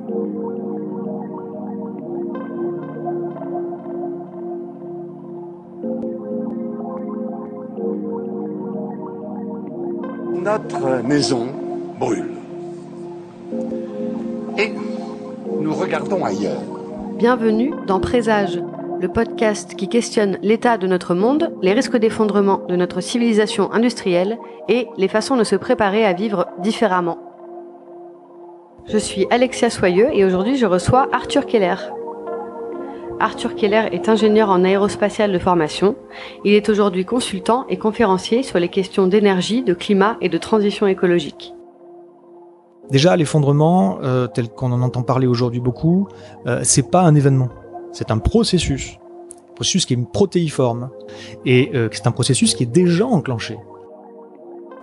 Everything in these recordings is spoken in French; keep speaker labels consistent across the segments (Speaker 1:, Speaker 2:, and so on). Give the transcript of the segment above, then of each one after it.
Speaker 1: Notre maison brûle. Et nous regardons ailleurs.
Speaker 2: Bienvenue dans Présage, le podcast qui questionne l'état de notre monde, les risques d'effondrement de notre civilisation industrielle et les façons de se préparer à vivre différemment. Je suis Alexia Soyeux et aujourd'hui je reçois Arthur Keller. Arthur Keller est ingénieur en aérospatiale de formation. Il est aujourd'hui consultant et conférencier sur les questions d'énergie, de climat et de transition écologique.
Speaker 3: Déjà, l'effondrement, tel qu'on en entend parler aujourd'hui beaucoup, c'est pas un événement, c'est un processus qui est protéiforme et c'est un processus qui est déjà enclenché.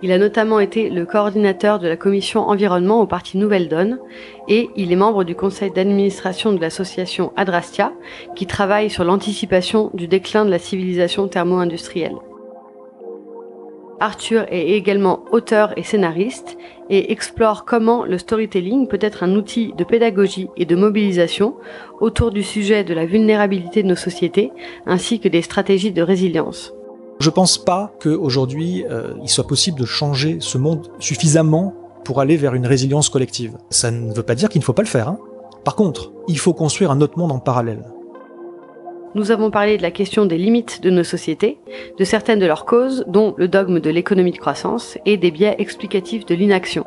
Speaker 2: Il a notamment été le coordinateur de la commission environnement au parti Nouvelle Donne et il est membre du conseil d'administration de l'association Adrastia qui travaille sur l'anticipation du déclin de la civilisation thermo-industrielle. Arthur est également auteur et scénariste et explore comment le storytelling peut être un outil de pédagogie et de mobilisation autour du sujet de la vulnérabilité de nos sociétés ainsi que des stratégies de résilience.
Speaker 3: Je pense pas qu'aujourd'hui, il soit possible de changer ce monde suffisamment pour aller vers une résilience collective. Ça ne veut pas dire qu'il ne faut pas le faire, hein. Par contre, il faut construire un autre monde en parallèle.
Speaker 2: Nous avons parlé de la question des limites de nos sociétés, de certaines de leurs causes, dont le dogme de l'économie de croissance et des biais explicatifs de l'inaction.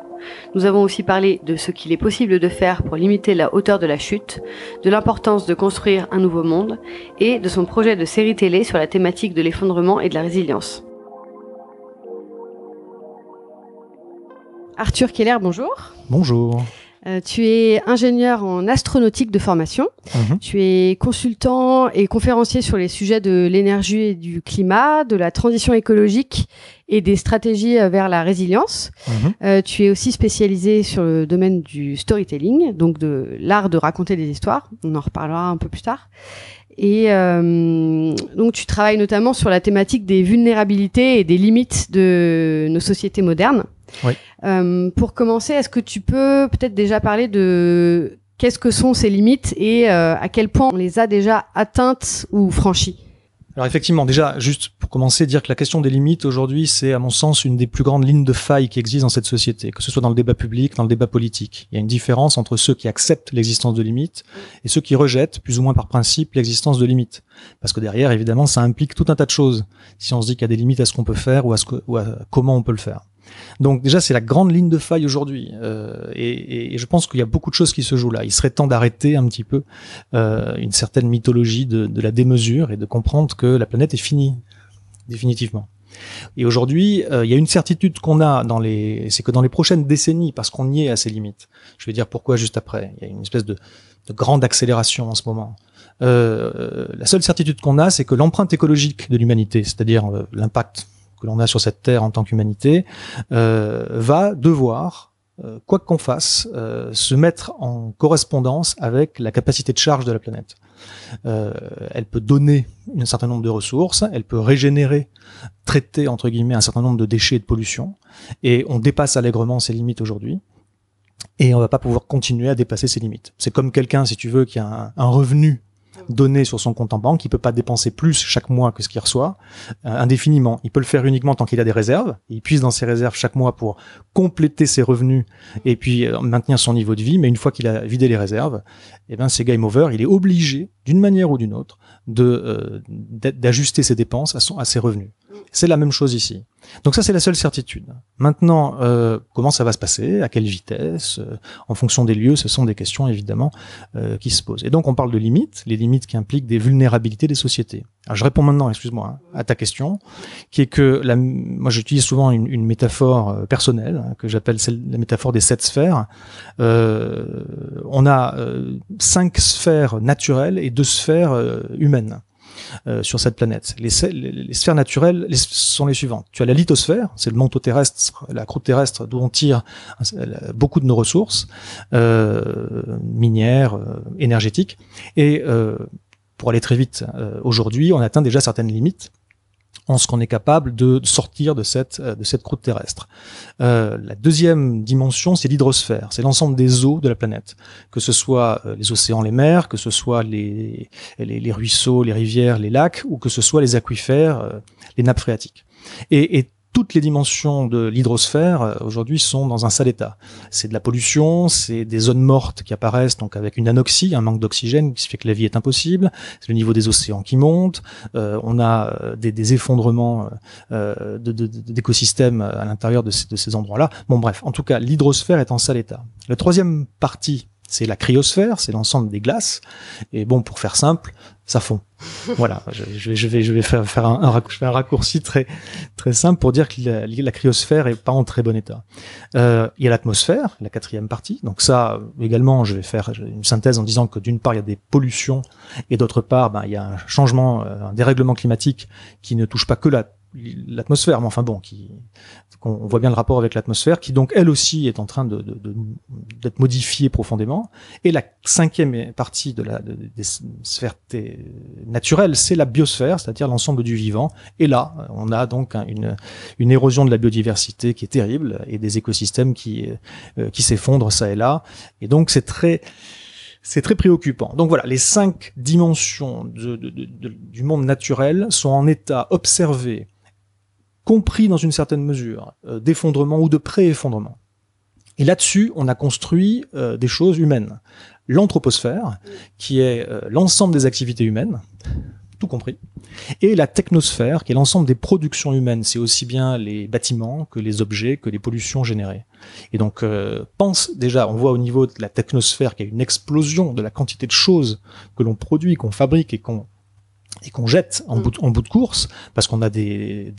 Speaker 2: Nous avons aussi parlé de ce qu'il est possible de faire pour limiter la hauteur de la chute, de l'importance de construire un nouveau monde et de son projet de série télé sur la thématique de l'effondrement et de la résilience. Arthur Keller, bonjour.
Speaker 3: Bonjour.
Speaker 2: Tu es ingénieur en astronautique de formation. Tu es consultant et conférencier sur les sujets de l'énergie et du climat, de la transition écologique et des stratégies vers la résilience. Tu es aussi spécialisé sur le domaine du storytelling, donc de l'art de raconter des histoires. On en reparlera un peu plus tard. Et donc tu travailles notamment sur la thématique des vulnérabilités et des limites de nos sociétés modernes.
Speaker 3: Oui.
Speaker 2: Pour commencer, est-ce que tu peux peut-être déjà parler de qu'est-ce que sont ces limites et à quel point on les a déjà atteintes ou franchies?
Speaker 3: Alors effectivement, déjà, juste pour commencer, dire que la question des limites aujourd'hui, c'est à mon sens une des plus grandes lignes de faille qui existent dans cette société, que ce soit dans le débat public, dans le débat politique. Il y a une différence entre ceux qui acceptent l'existence de limites et ceux qui rejettent, plus ou moins par principe, l'existence de limites. Parce que derrière, évidemment, ça implique tout un tas de choses. Si on se dit qu'il y a des limites à ce qu'on peut faire ou à comment on peut le faire. Donc déjà, c'est la grande ligne de faille aujourd'hui, et je pense qu'il y a beaucoup de choses qui se jouent là. Il serait temps d'arrêter un petit peu une certaine mythologie de la démesure et de comprendre que la planète est finie, définitivement. Et aujourd'hui, il y a une certitude qu'on a c'est que dans les prochaines décennies, parce qu'on y est à ces limites, je vais dire pourquoi juste après, il y a une espèce de grande accélération en ce moment. La seule certitude qu'on a, c'est que l'empreinte écologique de l'humanité, c'est-à-dire l'impact que l'on a sur cette terre en tant qu'humanité, va devoir, quoi qu'on fasse, se mettre en correspondance avec la capacité de charge de la planète. Elle peut donner un certain nombre de ressources, elle peut régénérer, traiter entre guillemets un certain nombre de déchets et de pollution, et on dépasse allègrement ces limites aujourd'hui. Et on va pas pouvoir continuer à dépasser ces limites. C'est comme quelqu'un, si tu veux, qui a un revenu donné sur son compte en banque, il peut pas dépenser plus chaque mois que ce qu'il reçoit indéfiniment. Il peut le faire uniquement tant qu'il a des réserves. Il puise dans ses réserves chaque mois pour compléter ses revenus et puis maintenir son niveau de vie. Mais une fois qu'il a vidé les réserves, eh ben c'est game over. Il est obligé, d'une manière ou d'une autre, d'ajuster ses dépenses à ses revenus. C'est la même chose ici. Donc ça, c'est la seule certitude. Maintenant, comment ça va se passer, à quelle vitesse, en fonction des lieux, ce sont des questions évidemment qui se posent. Et donc on parle de limites, les limites qui impliquent des vulnérabilités des sociétés. Alors je réponds maintenant, excuse-moi, à ta question, qui est que moi j'utilise souvent une métaphore personnelle que j'appelle la métaphore des 7 sphères. On a 5 sphères naturelles et 2 sphères humaines. Sur cette planète. Les sphères naturelles sont les suivantes. Tu as la lithosphère, c'est le manteau terrestre, la croûte terrestre d'où on tire beaucoup de nos ressources minières, énergétiques. Et pour aller très vite, aujourd'hui, on atteint déjà certaines limites. en ce qu'on est capable de sortir de cette croûte terrestre. La deuxième dimension, c'est l'hydrosphère, c'est l'ensemble des eaux de la planète, que ce soit les océans, les mers, que ce soit les ruisseaux, les rivières, les lacs, ou que ce soit les aquifères, les nappes phréatiques. Et toutes les dimensions de l'hydrosphère aujourd'hui sont dans un sale état. C'est de la pollution, c'est des zones mortes qui apparaissent, donc avec une anoxie, un manque d'oxygène qui fait que la vie est impossible. C'est le niveau des océans qui monte. On a des effondrements d'écosystèmes à l'intérieur de ces endroits-là. Bon, bref, en tout cas, l'hydrosphère est en sale état. La troisième partie, c'est la cryosphère, c'est l'ensemble des glaces. Et bon, pour faire simple, ça fond. Voilà, je vais faire un raccourci très très simple pour dire que la cryosphère est pas en très bon état. Il y a l'atmosphère, la quatrième partie. Donc ça également, je vais faire une synthèse en disant que d'une part il y a des pollutions et d'autre part il y a un changement, un dérèglement climatique qui ne touche pas que l'atmosphère, mais enfin bon, on voit bien le rapport avec l'atmosphère, qui donc elle aussi est en train d'être modifiée profondément. Et la cinquième partie des sphères naturelles, c'est la biosphère, c'est-à-dire l'ensemble du vivant. Et là, on a donc une érosion de la biodiversité qui est terrible et des écosystèmes qui s'effondrent ça et là. Et donc c'est très préoccupant. Donc voilà, les 5 dimensions du monde naturel sont en état observé, compris dans une certaine mesure, d'effondrement ou de pré-effondrement. Et là-dessus, on a construit des choses humaines. L'anthroposphère, qui est l'ensemble des activités humaines, tout compris, et la technosphère, qui est l'ensemble des productions humaines. C'est aussi bien les bâtiments que les objets, que les pollutions générées. Et donc, on voit au niveau de la technosphère qu'il y a une explosion de la quantité de choses que l'on produit, qu'on fabrique et qu'on jette en bout de course, parce qu'on a des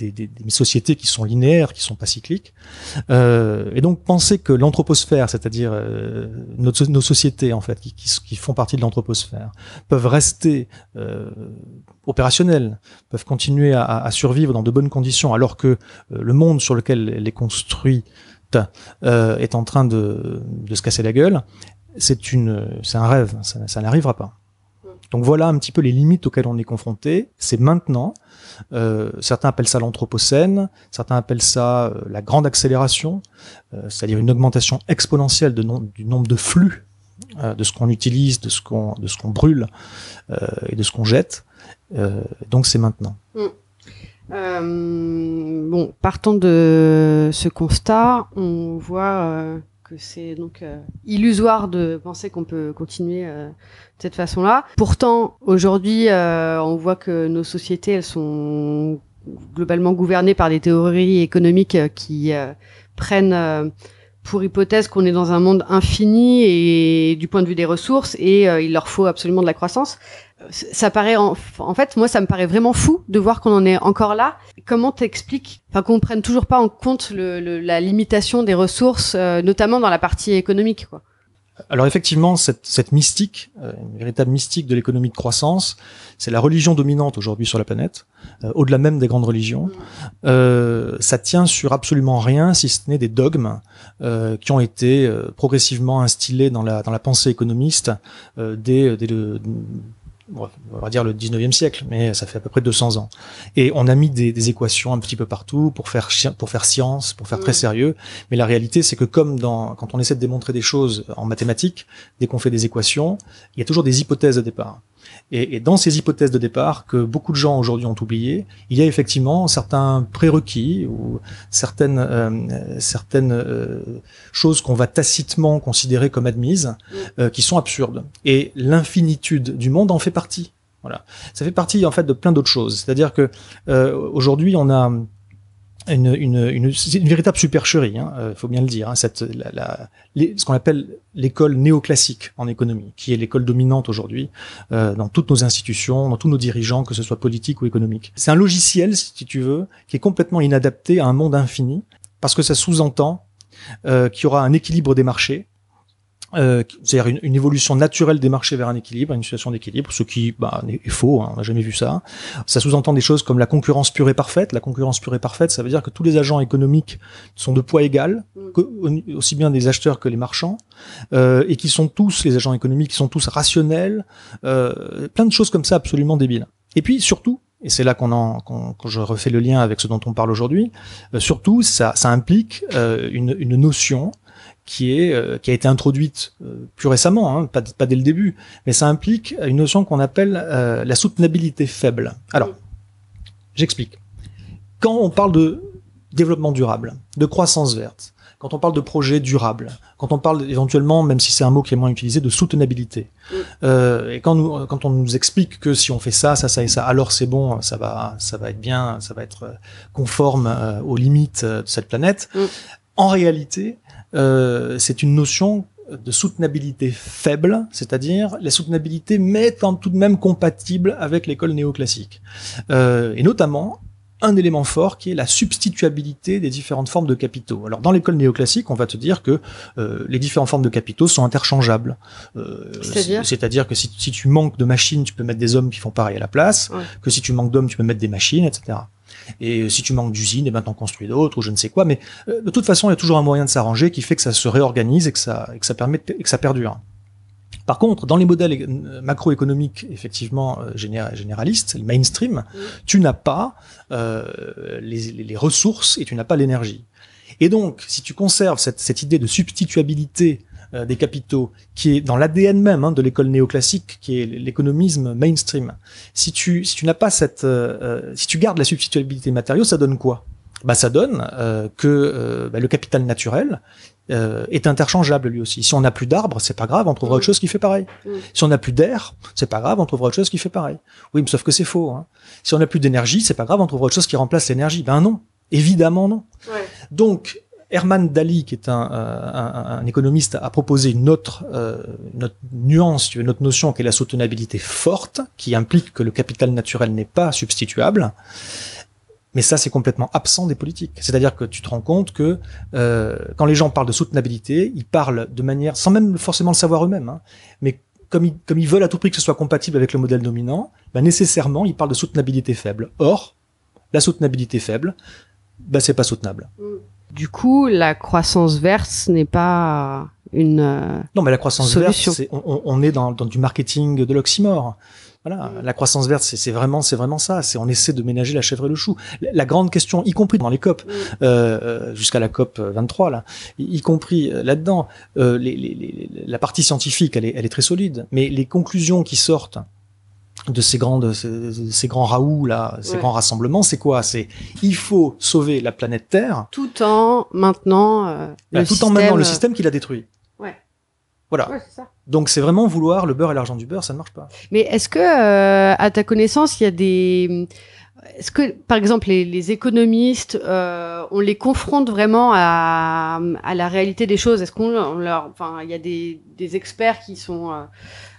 Speaker 3: sociétés qui sont linéaires, qui sont pas cycliques. Et donc penser que l'anthroposphère, c'est-à-dire nos sociétés en fait, qui font partie de l'anthroposphère, peuvent rester opérationnelles, peuvent continuer à survivre dans de bonnes conditions, alors que le monde sur lequel elle est construite est en train de se casser la gueule, c'est un rêve, ça n'arrivera pas. Donc voilà un petit peu les limites auxquelles on est confronté. C'est maintenant. Certains appellent ça l'anthropocène, certains appellent ça la grande accélération, c'est-à-dire une augmentation exponentielle du nombre de flux de ce qu'on utilise, de ce qu'on brûle et de ce qu'on jette. Donc c'est maintenant.
Speaker 2: Bon, partant de ce constat, on voit que c'est donc illusoire de penser qu'on peut continuer de cette façon-là. Pourtant, aujourd'hui, on voit que nos sociétés, elles sont globalement gouvernées par des théories économiques qui prennent pour hypothèse qu'on est dans un monde infini et du point de vue des ressources et il leur faut absolument de la croissance. Ça paraît en fait, moi, ça me paraît vraiment fou de voir qu'on en est encore là. Comment t'expliques, qu'on prenne toujours pas en compte la limitation des ressources, notamment dans la partie économique, quoi.
Speaker 3: Alors effectivement, cette mystique, une véritable mystique de l'économie de croissance, c'est la religion dominante aujourd'hui sur la planète, au-delà même des grandes religions. Ça tient sur absolument rien, si ce n'est des dogmes qui ont été progressivement instillés dans la pensée économiste dès on va dire le 19e siècle, mais ça fait à peu près 200 ans. Et on a mis des équations un petit peu partout pour faire science, pour faire très sérieux. Mais la réalité, c'est que quand on essaie de démontrer des choses en mathématiques, dès qu'on fait des équations, il y a toujours des hypothèses de départ. Et dans ces hypothèses de départ que beaucoup de gens aujourd'hui ont oubliées, il y a effectivement certains prérequis ou certaines choses qu'on va tacitement considérer comme admises, qui sont absurdes. Et l'infinitude du monde en fait partie. Voilà, ça fait partie en fait de plein d'autres choses. C'est-à-dire que aujourd'hui on a c'est une véritable supercherie, faut bien le dire. Ce qu'on appelle l'école néoclassique en économie, qui est l'école dominante aujourd'hui dans toutes nos institutions, dans tous nos dirigeants, que ce soit politique ou économique. C'est un logiciel, si tu veux, qui est complètement inadapté à un monde infini, parce que ça sous-entend qu'il y aura un équilibre des marchés. C'est-à-dire une évolution naturelle des marchés vers un équilibre, une situation d'équilibre, ce qui est faux, on n'a jamais vu ça. Ça sous-entend des choses comme la concurrence pure et parfaite. La concurrence pure et parfaite, ça veut dire que tous les agents économiques sont de poids égal, aussi bien des acheteurs que les marchands, et les agents économiques qui sont tous rationnels, plein de choses comme ça absolument débiles. Et puis surtout, et c'est là que je refais le lien avec ce dont on parle aujourd'hui, surtout ça implique une notion qui a été introduite plus récemment, hein, pas dès le début, mais ça implique une notion qu'on appelle la soutenabilité faible. Alors, j'explique. Quand on parle de développement durable, de croissance verte, quand on parle de projet durable, quand on parle éventuellement, même si c'est un mot qui est moins utilisé, de soutenabilité, et quand on nous explique que si on fait ça et ça, alors c'est bon, ça va être bien, ça va être conforme aux limites de cette planète, en réalité, c'est une notion de soutenabilité faible, c'est-à-dire la soutenabilité mais étant tout de même compatible avec l'école néoclassique. Et notamment, un élément fort qui est la substituabilité des différentes formes de capitaux. Alors dans l'école néoclassique, on va te dire que les différentes formes de capitaux sont interchangeables. C'est-à-dire que si tu manques de machines, tu peux mettre des hommes qui font pareil à la place, que si tu manques d'hommes, tu peux mettre des machines, etc. Et si tu manques d'usines, et ben t'en construis d'autres ou je ne sais quoi. Mais de toute façon, il y a toujours un moyen de s'arranger qui fait que ça se réorganise et que ça perdure. Par contre, dans les modèles macroéconomiques, effectivement, généralistes, le mainstream, tu n'as pas les ressources et tu n'as pas l'énergie. Et donc, si tu conserves cette idée de substituabilité des capitaux, qui est dans l'ADN même de l'école néoclassique, qui est l'économisme mainstream, si tu n'as pas si tu gardes la substituabilité des matériaux, ça donne quoi? Ça donne que le capital naturel est interchangeable lui aussi. Si on n'a plus d'arbres, c'est pas grave, on trouvera autre chose qui fait pareil. Si on n'a plus d'air, c'est pas grave, on trouvera autre chose qui fait pareil. Oui, mais sauf que c'est faux. Hein. Si on n'a plus d'énergie, c'est pas grave, on trouvera autre chose qui remplace l'énergie. Ben non, évidemment non. Ouais. Donc, Herman Daly, qui est un économiste, a proposé une autre nuance, une autre notion qui est la soutenabilité forte, qui implique que le capital naturel n'est pas substituable. Mais ça, c'est complètement absent des politiques. C'est-à-dire que tu te rends compte que quand les gens parlent de soutenabilité, ils parlent de manière, sans même forcément le savoir eux-mêmes, hein, mais comme ils veulent à tout prix que ce soit compatible avec le modèle dominant, nécessairement, ils parlent de soutenabilité faible. Or, la soutenabilité faible, c'est pas soutenable.
Speaker 2: Du coup, la croissance verte n'est pas une
Speaker 3: non, mais la croissance
Speaker 2: solution.
Speaker 3: Verte, on est dans du marketing de l'oxymore. Voilà, la croissance verte, c'est vraiment ça. On essaie de ménager la chèvre et le chou. La grande question, y compris dans les COP, jusqu'à la COP 23 là, y compris là-dedans, la partie scientifique, elle est très solide, mais les conclusions qui sortent de ces grands raouts là, ces grands rassemblements, c'est quoi? C'est il faut sauver la planète Terre,
Speaker 2: tout en maintenant
Speaker 3: le système qui l'a détruit.
Speaker 2: Ouais.
Speaker 3: Voilà.
Speaker 2: Ouais, c'est ça.
Speaker 3: Donc c'est vraiment vouloir le beurre et l'argent du beurre, ça ne marche pas.
Speaker 2: Mais est-ce que, à ta connaissance, il y a est-ce que, par exemple, les économistes, on les confronte vraiment à la réalité des choses? Est-ce il y a des experts qui sont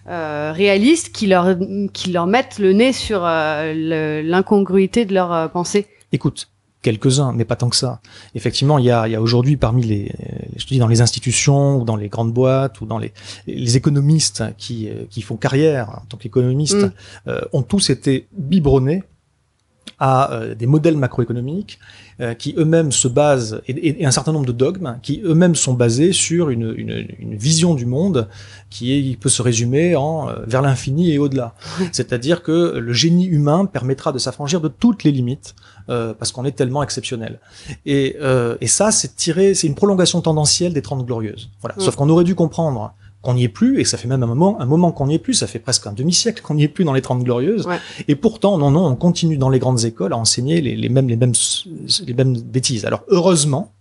Speaker 2: réalistes, qui leur mettent le nez sur l'incongruité de leurs pensées?
Speaker 3: Écoute, quelques-uns, mais pas tant que ça. Effectivement, il y a aujourd'hui parmi dans les institutions ou dans les grandes boîtes ou dans les économistes qui font carrière en tant qu'économistes, ont tous été biberonnés à des modèles macroéconomiques qui eux-mêmes se basent, et un certain nombre de dogmes qui eux-mêmes sont basés sur une vision du monde qui peut se résumer vers l'infini et au-delà. C'est-à-dire que le génie humain permettra de s'affranchir de toutes les limites parce qu'on est tellement exceptionnel. Et ça, c'est une prolongation tendancielle des 30 Glorieuses. Voilà. Sauf qu'on aurait dû comprendre qu'on n'y est plus, et ça fait même un moment qu'on n'y est plus, ça fait presque un demi-siècle qu'on n'y est plus dans les 30 Glorieuses, et pourtant, non, on continue dans les grandes écoles à enseigner les mêmes bêtises. Alors, heureusement,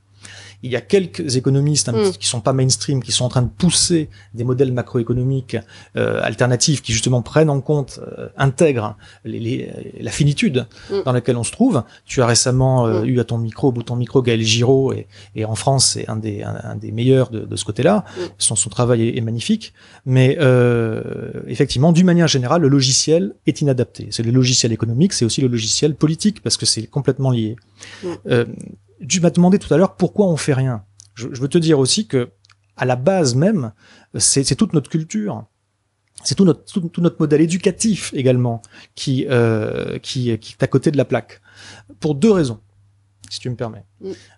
Speaker 3: il y a quelques économistes qui sont pas mainstream, qui sont en train de pousser des modèles macroéconomiques alternatifs qui justement prennent en compte, intègrent la finitude dans laquelle on se trouve. Tu as récemment eu au bout de ton micro, Gaël Giraud, et en France, c'est un des meilleurs de ce côté-là. Son travail est magnifique, mais effectivement, d'une manière générale, le logiciel est inadapté. C'est le logiciel économique, c'est aussi le logiciel politique, parce que c'est complètement lié. Tu m'as demandé tout à l'heure pourquoi on fait rien. Je veux te dire aussi que à la base même, c'est toute notre culture, c'est tout notre modèle éducatif également qui est à côté de la plaque. Pour deux raisons, si tu me permets.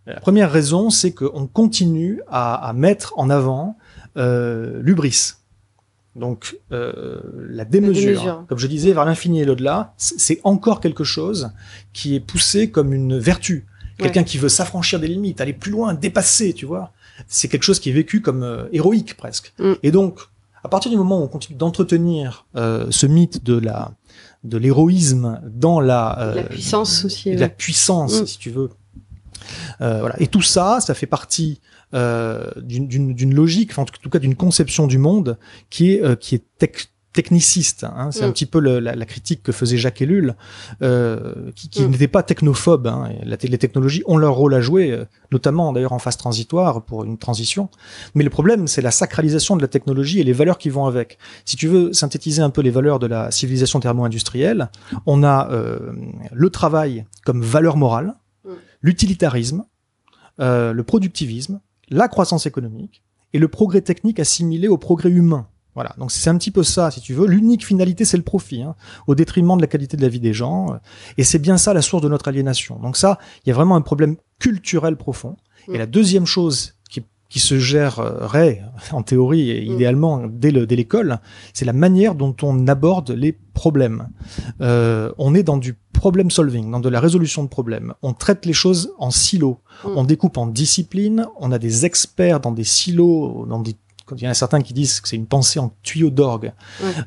Speaker 3: La première raison, c'est qu'on continue à mettre en avant l'hubris. Donc la démesure, comme je disais, vers l'infini et l'au-delà, c'est encore quelque chose qui est poussé comme une vertu. Quelqu'un qui veut s'affranchir des limites, aller plus loin, dépasser, tu vois. C'est quelque chose qui est vécu comme héroïque presque. Et donc, à partir du moment où on continue d'entretenir ce mythe de l'héroïsme dans la
Speaker 2: puissance aussi,
Speaker 3: la puissance, si tu veux. Voilà. Et tout ça, ça fait partie d'une logique, enfin, en tout cas d'une conception du monde qui est techniciste. Hein. C'est un petit peu la critique que faisait Jacques Ellul, qui n'était pas technophobe. Hein. Les technologies ont leur rôle à jouer, notamment d'ailleurs en phase transitoire pour une transition. Mais le problème, c'est la sacralisation de la technologie et les valeurs qui vont avec. Si tu veux synthétiser un peu les valeurs de la civilisation thermo-industrielle, on a le travail comme valeur morale, l'utilitarisme, le productivisme, la croissance économique et le progrès technique assimilé au progrès humain. Voilà, donc c'est un petit peu ça, si tu veux. L'unique finalité, c'est le profit, hein, au détriment de la qualité de la vie des gens. Et c'est bien ça la source de notre aliénation. Donc ça, il y a vraiment un problème culturel profond. Et la deuxième chose qui se gérerait, en théorie et idéalement, dès l'école, c'est la manière dont on aborde les problèmes. On est dans du problem solving, dans de la résolution de problèmes. On traite les choses en silos. On découpe en disciplines. On a des experts dans des silos, il y en a certains qui disent que c'est une pensée en tuyau d'orgue,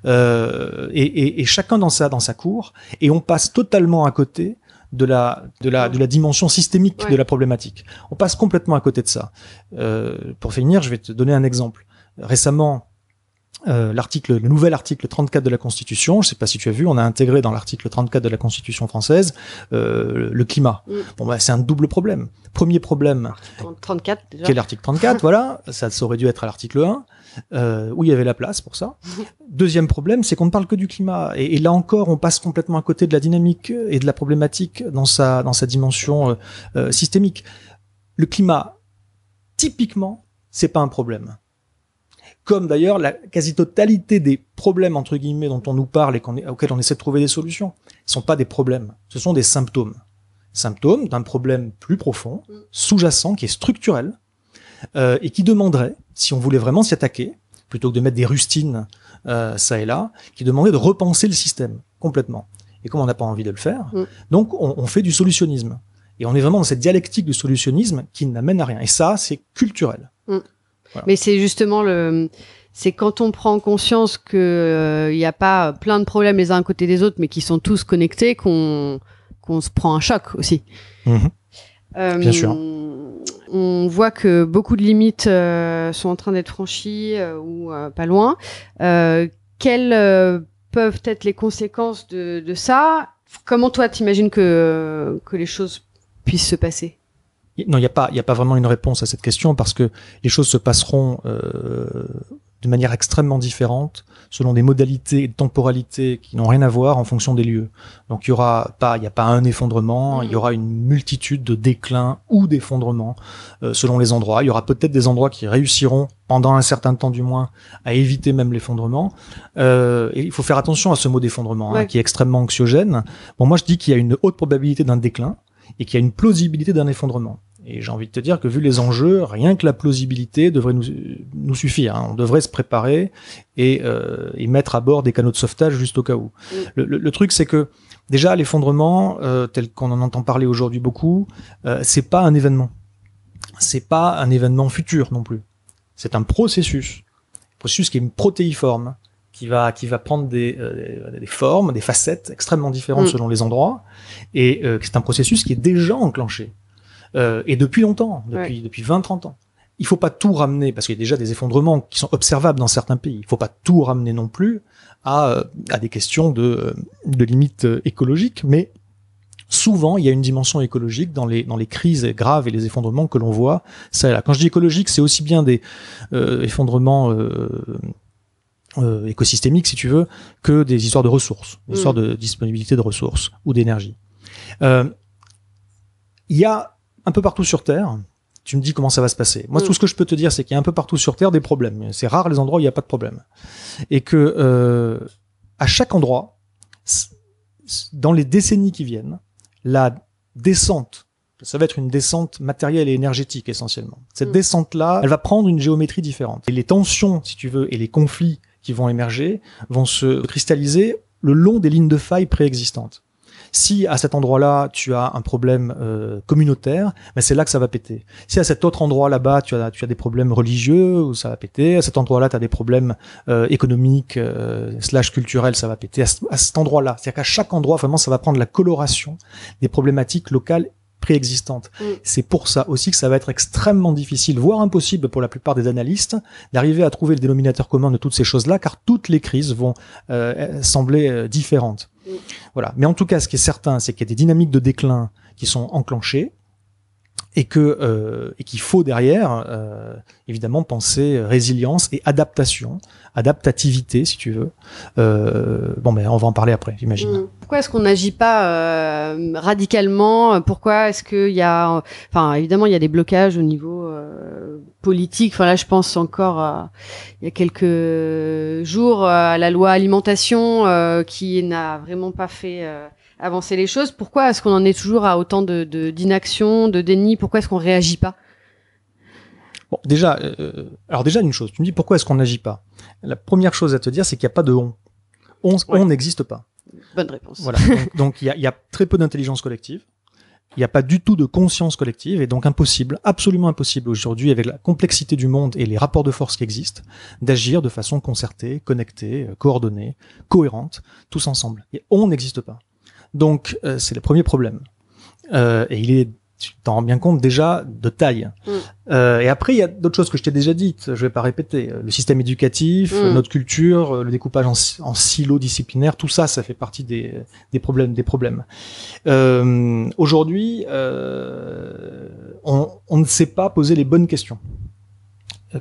Speaker 3: et chacun dans sa cour, et on passe totalement à côté de la dimension systémique de la problématique. On passe complètement à côté de ça. Pour finir, je vais te donner un exemple. Récemment, le nouvel article 34 de la Constitution, je sais pas si tu as vu, on a intégré dans l'article 34 de la Constitution française le climat. Bon, bah, c'est un double problème. Premier problème,
Speaker 2: 34 déjà.
Speaker 3: Qui est l'article 34, voilà, ça aurait dû être à l'article 1, où il y avait la place pour ça. Deuxième problème, c'est qu'on ne parle que du climat. Et là encore, on passe complètement à côté de la dynamique et de la problématique dans sa dimension systémique. Le climat, typiquement, c'est pas un problème. Comme d'ailleurs la quasi-totalité des problèmes, entre guillemets, dont on nous parle et auxquels on essaie de trouver des solutions, ne sont pas des problèmes, ce sont des symptômes. Symptômes d'un problème plus profond, sous-jacent, qui est structurel, et qui demanderait, si on voulait vraiment s'y attaquer, plutôt que de mettre des rustines ça et là, qui demanderait de repenser le système complètement. Et comme on n'a pas envie de le faire, donc on fait du solutionnisme. Et on est vraiment dans cette dialectique du solutionnisme qui n'amène à rien. Et ça, c'est culturel.
Speaker 2: Voilà. Mais c'est justement c'est quand on prend conscience que il y a pas plein de problèmes les uns à côté des autres, mais qui sont tous connectés, qu'on se prend un choc aussi.
Speaker 3: Bien sûr.
Speaker 2: On voit que beaucoup de limites sont en train d'être franchies ou pas loin. Quelles peuvent être les conséquences de ça? Comment toi t'imagines que les choses puissent se passer?
Speaker 3: Non, il y a pas vraiment une réponse à cette question parce que les choses se passeront de manière extrêmement différente selon des modalités et de temporalité qui n'ont rien à voir en fonction des lieux. Donc il y a pas un effondrement, il y aura une multitude de déclins ou d'effondrements selon les endroits. Il y aura peut-être des endroits qui réussiront pendant un certain temps du moins à éviter même l'effondrement. Et il faut faire attention à ce mot d'effondrement qui est extrêmement anxiogène. Bon, moi je dis qu'il y a une haute probabilité d'un déclin et qu'il y a une plausibilité d'un effondrement. Et j'ai envie de te dire que vu les enjeux, rien que la plausibilité devrait nous suffire. Hein. On devrait se préparer et mettre à bord des canaux de sauvetage juste au cas où. Le truc, c'est que déjà l'effondrement, tel qu'on en entend parler aujourd'hui beaucoup, c'est pas un événement. C'est pas un événement futur non plus. C'est un processus qui est une protéiforme, qui va prendre des formes, des facettes extrêmement différentes selon les endroits, et c'est un processus qui est déjà enclenché. Et depuis longtemps, depuis 20-30 ans. Il faut pas tout ramener, parce qu'il y a déjà des effondrements qui sont observables dans certains pays. Il faut pas tout ramener non plus à des questions de limites écologiques, mais souvent il y a une dimension écologique dans les crises graves et les effondrements que l'on voit. Ça et là. Quand je dis écologique, c'est aussi bien des effondrements écosystémiques, si tu veux, que des histoires de ressources, des histoires de disponibilité de ressources ou d'énergie. Il y a un peu partout sur Terre, tu me dis comment ça va se passer. Moi, tout ce que je peux te dire, c'est qu'il y a un peu partout sur Terre des problèmes. C'est rare les endroits où il n'y a pas de problème. Et que à chaque endroit, dans les décennies qui viennent, la descente, ça va être une descente matérielle et énergétique essentiellement. Cette descente-là, elle va prendre une géométrie différente. Et les tensions, si tu veux, et les conflits qui vont émerger vont se cristalliser le long des lignes de faille préexistantes. Si à cet endroit-là, tu as un problème communautaire, ben c'est là que ça va péter. Si à cet autre endroit là-bas, tu as des problèmes religieux, où ça va péter. À cet endroit-là, tu as des problèmes économiques / culturels, ça va péter. À cet endroit-là, c'est-à-dire qu'à chaque endroit, vraiment, ça va prendre la coloration des problématiques locales préexistantes. C'est pour ça aussi que ça va être extrêmement difficile, voire impossible pour la plupart des analystes, d'arriver à trouver le dénominateur commun de toutes ces choses-là, car toutes les crises vont sembler différentes. Voilà. Mais en tout cas, ce qui est certain, c'est qu'il y a des dynamiques de déclin qui sont enclenchées et qu'il faut derrière, évidemment, penser résilience et adaptativité, si tu veux. Bon, ben, on va en parler après, j'imagine.
Speaker 2: Pourquoi est-ce qu'on n'agit pas radicalement? Pourquoi est-ce qu'il y a, enfin, évidemment, il y a des blocages au niveau politique. Enfin, là, je pense encore il y a quelques jours à la loi alimentation qui n'a vraiment pas fait avancer les choses. Pourquoi est-ce qu'on en est toujours à autant d'inaction, de déni? Pourquoi est-ce qu'on réagit pas?
Speaker 3: Bon, déjà, alors déjà une chose, tu me dis pourquoi est-ce qu'on n'agit pas? La première chose à te dire, c'est qu'il n'y a pas de on. On n'existe pas.
Speaker 2: Bonne réponse.
Speaker 3: Voilà. Donc il y a très peu d'intelligence collective. Il n'y a pas du tout de conscience collective et donc impossible, absolument impossible aujourd'hui avec la complexité du monde et les rapports de force qui existent, d'agir de façon concertée, connectée, coordonnée, cohérente, tous ensemble. Et on n'existe pas. Donc c'est le premier problème. Et il est, tu t'en rends bien compte déjà, de taille. Et après, il y a d'autres choses que je t'ai déjà dites, je vais pas répéter. Le système éducatif, notre culture, le découpage en silos disciplinaires, tout ça, ça fait partie des problèmes. Aujourd'hui, on ne sait pas poser les bonnes questions.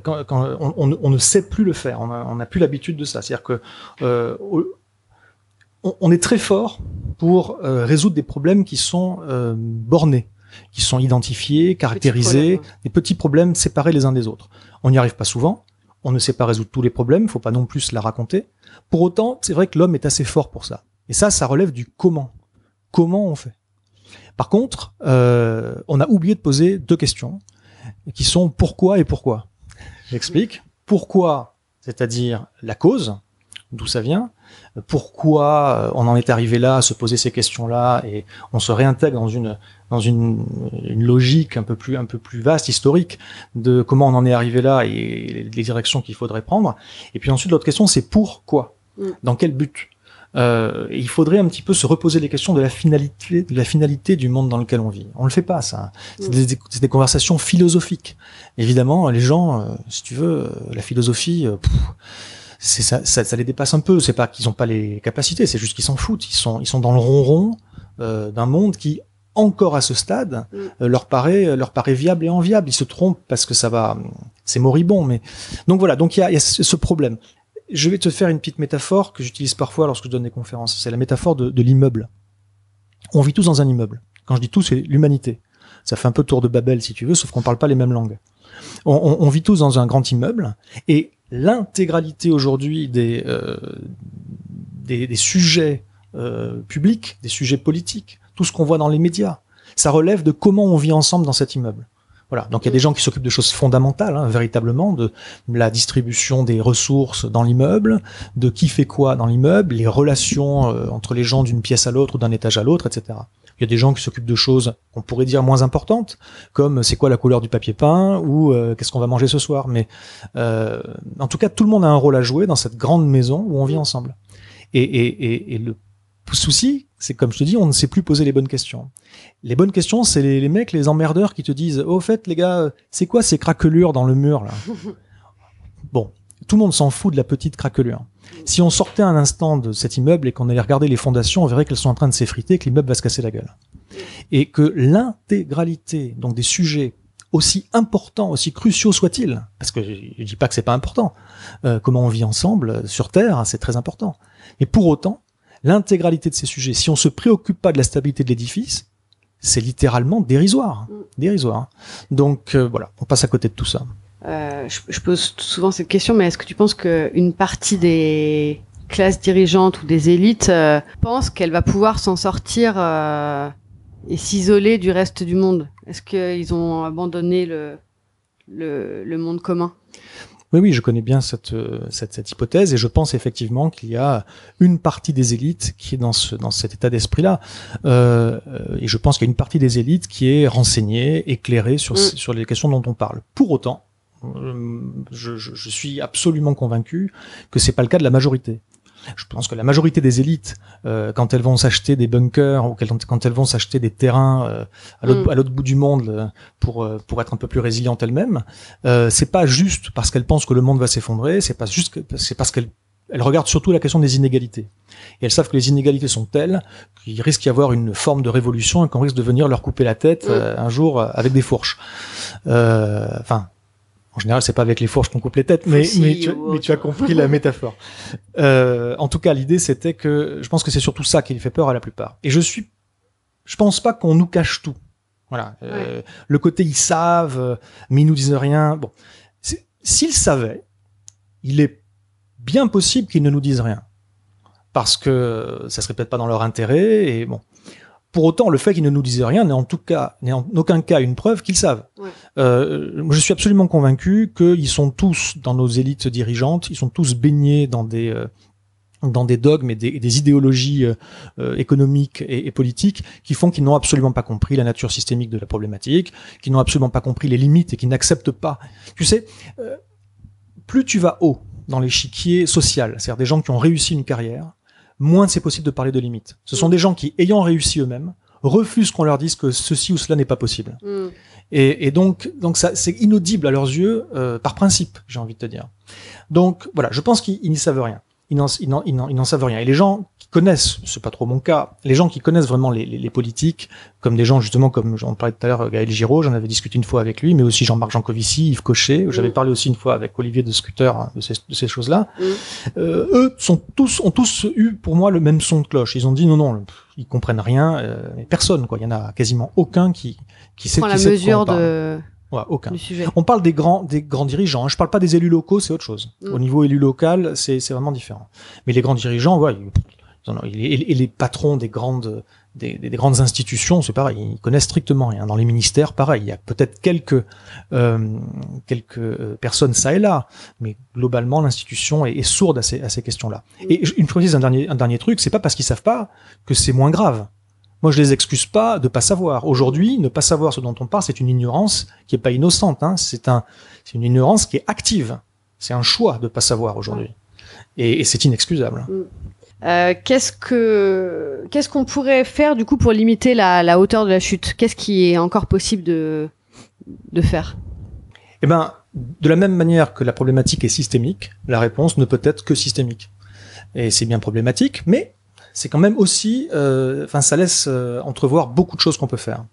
Speaker 3: Quand on ne sait plus le faire, on n'a plus l'habitude de ça. C'est-à-dire que on est très fort pour résoudre des problèmes qui sont bornés, qui sont identifiés, caractérisés, des petits problèmes séparés les uns des autres. On n'y arrive pas souvent, on ne sait pas résoudre tous les problèmes, faut pas non plus se la raconter. Pour autant, c'est vrai que l'homme est assez fort pour ça. Et ça relève du comment. Comment on fait? Par contre, on a oublié de poser deux questions, qui sont pourquoi et pourquoi. J'explique. Pourquoi, c'est-à-dire la cause, d'où ça vient, pourquoi on en est arrivé là à se poser ces questions-là et on se réintègre dans une logique un peu plus vaste, historique, de comment on en est arrivé là et les directions qu'il faudrait prendre. Et puis ensuite, l'autre question, c'est pourquoi? Dans quel but? Il faudrait un petit peu se reposer les questions de la finalité du monde dans lequel on vit. On le fait pas, ça. C'est des conversations philosophiques. Évidemment, les gens, si tu veux, la philosophie, ça les dépasse un peu. C'est pas qu'ils ont pas les capacités, c'est juste qu'ils s'en foutent. Ils sont dans le ronron d'un monde qui, encore à ce stade, leur paraît viable et enviable. Ils se trompent parce que c'est moribond. Mais donc voilà. Donc il y a ce problème. Je vais te faire une petite métaphore que j'utilise parfois lorsque je donne des conférences. C'est la métaphore de l'immeuble. On vit tous dans un immeuble. Quand je dis tous, c'est l'humanité. Ça fait un peu tour de Babel, si tu veux, sauf qu'on parle pas les mêmes langues. On vit tous dans un grand immeuble, et l'intégralité aujourd'hui des sujets publics, des sujets politiques, tout ce qu'on voit dans les médias, ça relève de comment on vit ensemble dans cet immeuble. Voilà. Donc il y a des gens qui s'occupent de choses fondamentales, véritablement, de la distribution des ressources dans l'immeuble, de qui fait quoi dans l'immeuble, les relations entre les gens d'une pièce à l'autre ou d'un étage à l'autre, etc. Il y a des gens qui s'occupent de choses qu'on pourrait dire moins importantes, comme c'est quoi la couleur du papier peint ou qu'est-ce qu'on va manger ce soir. Mais en tout cas, tout le monde a un rôle à jouer dans cette grande maison où on vit ensemble. Et le souci, c'est comme je te dis, on ne sait plus poser les bonnes questions. Les bonnes questions, c'est les mecs, les emmerdeurs qui te disent « Oh, au fait, les gars, c'est quoi ces craquelures dans le mur, là ?» Bon, tout le monde s'en fout de la petite craquelure. Si on sortait un instant de cet immeuble et qu'on allait regarder les fondations, on verrait qu'elles sont en train de s'effriter et que l'immeuble va se casser la gueule. Et que l'intégralité, donc des sujets aussi importants, aussi cruciaux soient-ils, parce que je dis pas que c'est pas important, comment on vit ensemble sur Terre, c'est très important. Mais pour autant, l'intégralité de ces sujets, si on se préoccupe pas de la stabilité de l'édifice, c'est littéralement dérisoire. Dérisoire. Donc voilà, on passe à côté de tout ça.
Speaker 2: Je pose souvent cette question, mais est-ce que tu penses qu'une partie des classes dirigeantes ou des élites pense qu'elle va pouvoir s'en sortir et s'isoler du reste du monde? Est-ce qu'ils ont abandonné le monde commun?
Speaker 3: Oui, je connais bien cette hypothèse et je pense effectivement qu'il y a une partie des élites qui est dans cet état d'esprit-là. Et je pense qu'il y a une partie des élites qui est renseignée, éclairée sur les questions dont on parle. Pour autant, je suis absolument convaincu que c'est pas le cas de la majorité. Je pense que la majorité des élites, quand elles vont s'acheter des bunkers ou quand elles vont s'acheter des terrains à l'autre bout du monde pour être un peu plus résilientes elles-mêmes, c'est pas juste parce qu'elles pensent que le monde va s'effondrer, c'est parce qu'elles regardent surtout la question des inégalités. Et elles savent que les inégalités sont telles qu'il risque d'y avoir une forme de révolution et qu'on risque de venir leur couper la tête un jour avec des fourches. En général, c'est pas avec les fourches qu'on coupe les têtes, mais tu as compris la métaphore. En tout cas, l'idée, c'était que je pense que c'est surtout ça qui fait peur à la plupart. Et je pense pas qu'on nous cache tout. Voilà. Le côté ils savent, mais ils nous disent rien. Bon. S'ils savaient, il est bien possible qu'ils ne nous disent rien. Parce que ça serait peut-être pas dans leur intérêt, et bon. Pour autant, le fait qu'ils ne nous disent rien n'est en aucun cas une preuve qu'ils savent. Je suis absolument convaincu qu'ils sont tous dans nos élites dirigeantes, ils sont tous baignés dans des dogmes et des idéologies économiques et politiques qui font qu'ils n'ont absolument pas compris la nature systémique de la problématique, qu'ils n'ont absolument pas compris les limites et qu'ils n'acceptent pas. Tu sais, plus tu vas haut dans l'échiquier social, c'est-à-dire des gens qui ont réussi une carrière, moins c'est possible de parler de limites. Ce sont des gens qui, ayant réussi eux-mêmes, refusent qu'on leur dise que ceci ou cela n'est pas possible. Et donc ça, c'est inaudible à leurs yeux, par principe, j'ai envie de te dire. Donc voilà, je pense qu'ils n'y savent rien. Ils n'en savent rien. Et les gens qui connaissent, c'est pas trop mon cas, les gens qui connaissent vraiment les politiques, comme des gens justement comme j'en parlais tout à l'heure, Gaël Giraud, j'en avais discuté une fois avec lui, mais aussi Jean-Marc Jancovici, Yves Cochet, j'avais parlé aussi une fois avec Olivier de Scuter de ces choses-là. Eux ont tous eu pour moi le même son de cloche. Ils ont dit non, ils comprennent rien, mais personne quoi. Il y en a quasiment aucun qui sait
Speaker 2: la mesure de.
Speaker 3: Ouais, aucun. On parle des grands dirigeants. Je parle pas des élus locaux, c'est autre chose. Au niveau élu local, c'est vraiment différent. Mais les grands dirigeants, ouais, et les patrons des grandes institutions, c'est pareil. Ils connaissent strictement rien. Dans les ministères, pareil. Il y a peut-être quelques personnes ça et là, mais globalement, l'institution est sourde à ces questions-là. Et une précise, un dernier truc, c'est pas parce qu'ils savent pas que c'est moins grave. Moi, je les excuse pas de pas savoir. Aujourd'hui, ne pas savoir ce dont on parle, c'est une ignorance qui est pas innocente, hein. C'est une ignorance qui est active. C'est un choix de pas savoir aujourd'hui. Et c'est inexcusable.
Speaker 2: Qu'est-ce qu'on pourrait faire, du coup, pour limiter la hauteur de la chute? Qu'est-ce qui est encore possible de faire?
Speaker 3: Eh ben, de la même manière que la problématique est systémique, la réponse ne peut être que systémique. Et c'est bien problématique, mais c'est quand même aussi, ça laisse entrevoir beaucoup de choses qu'on peut faire.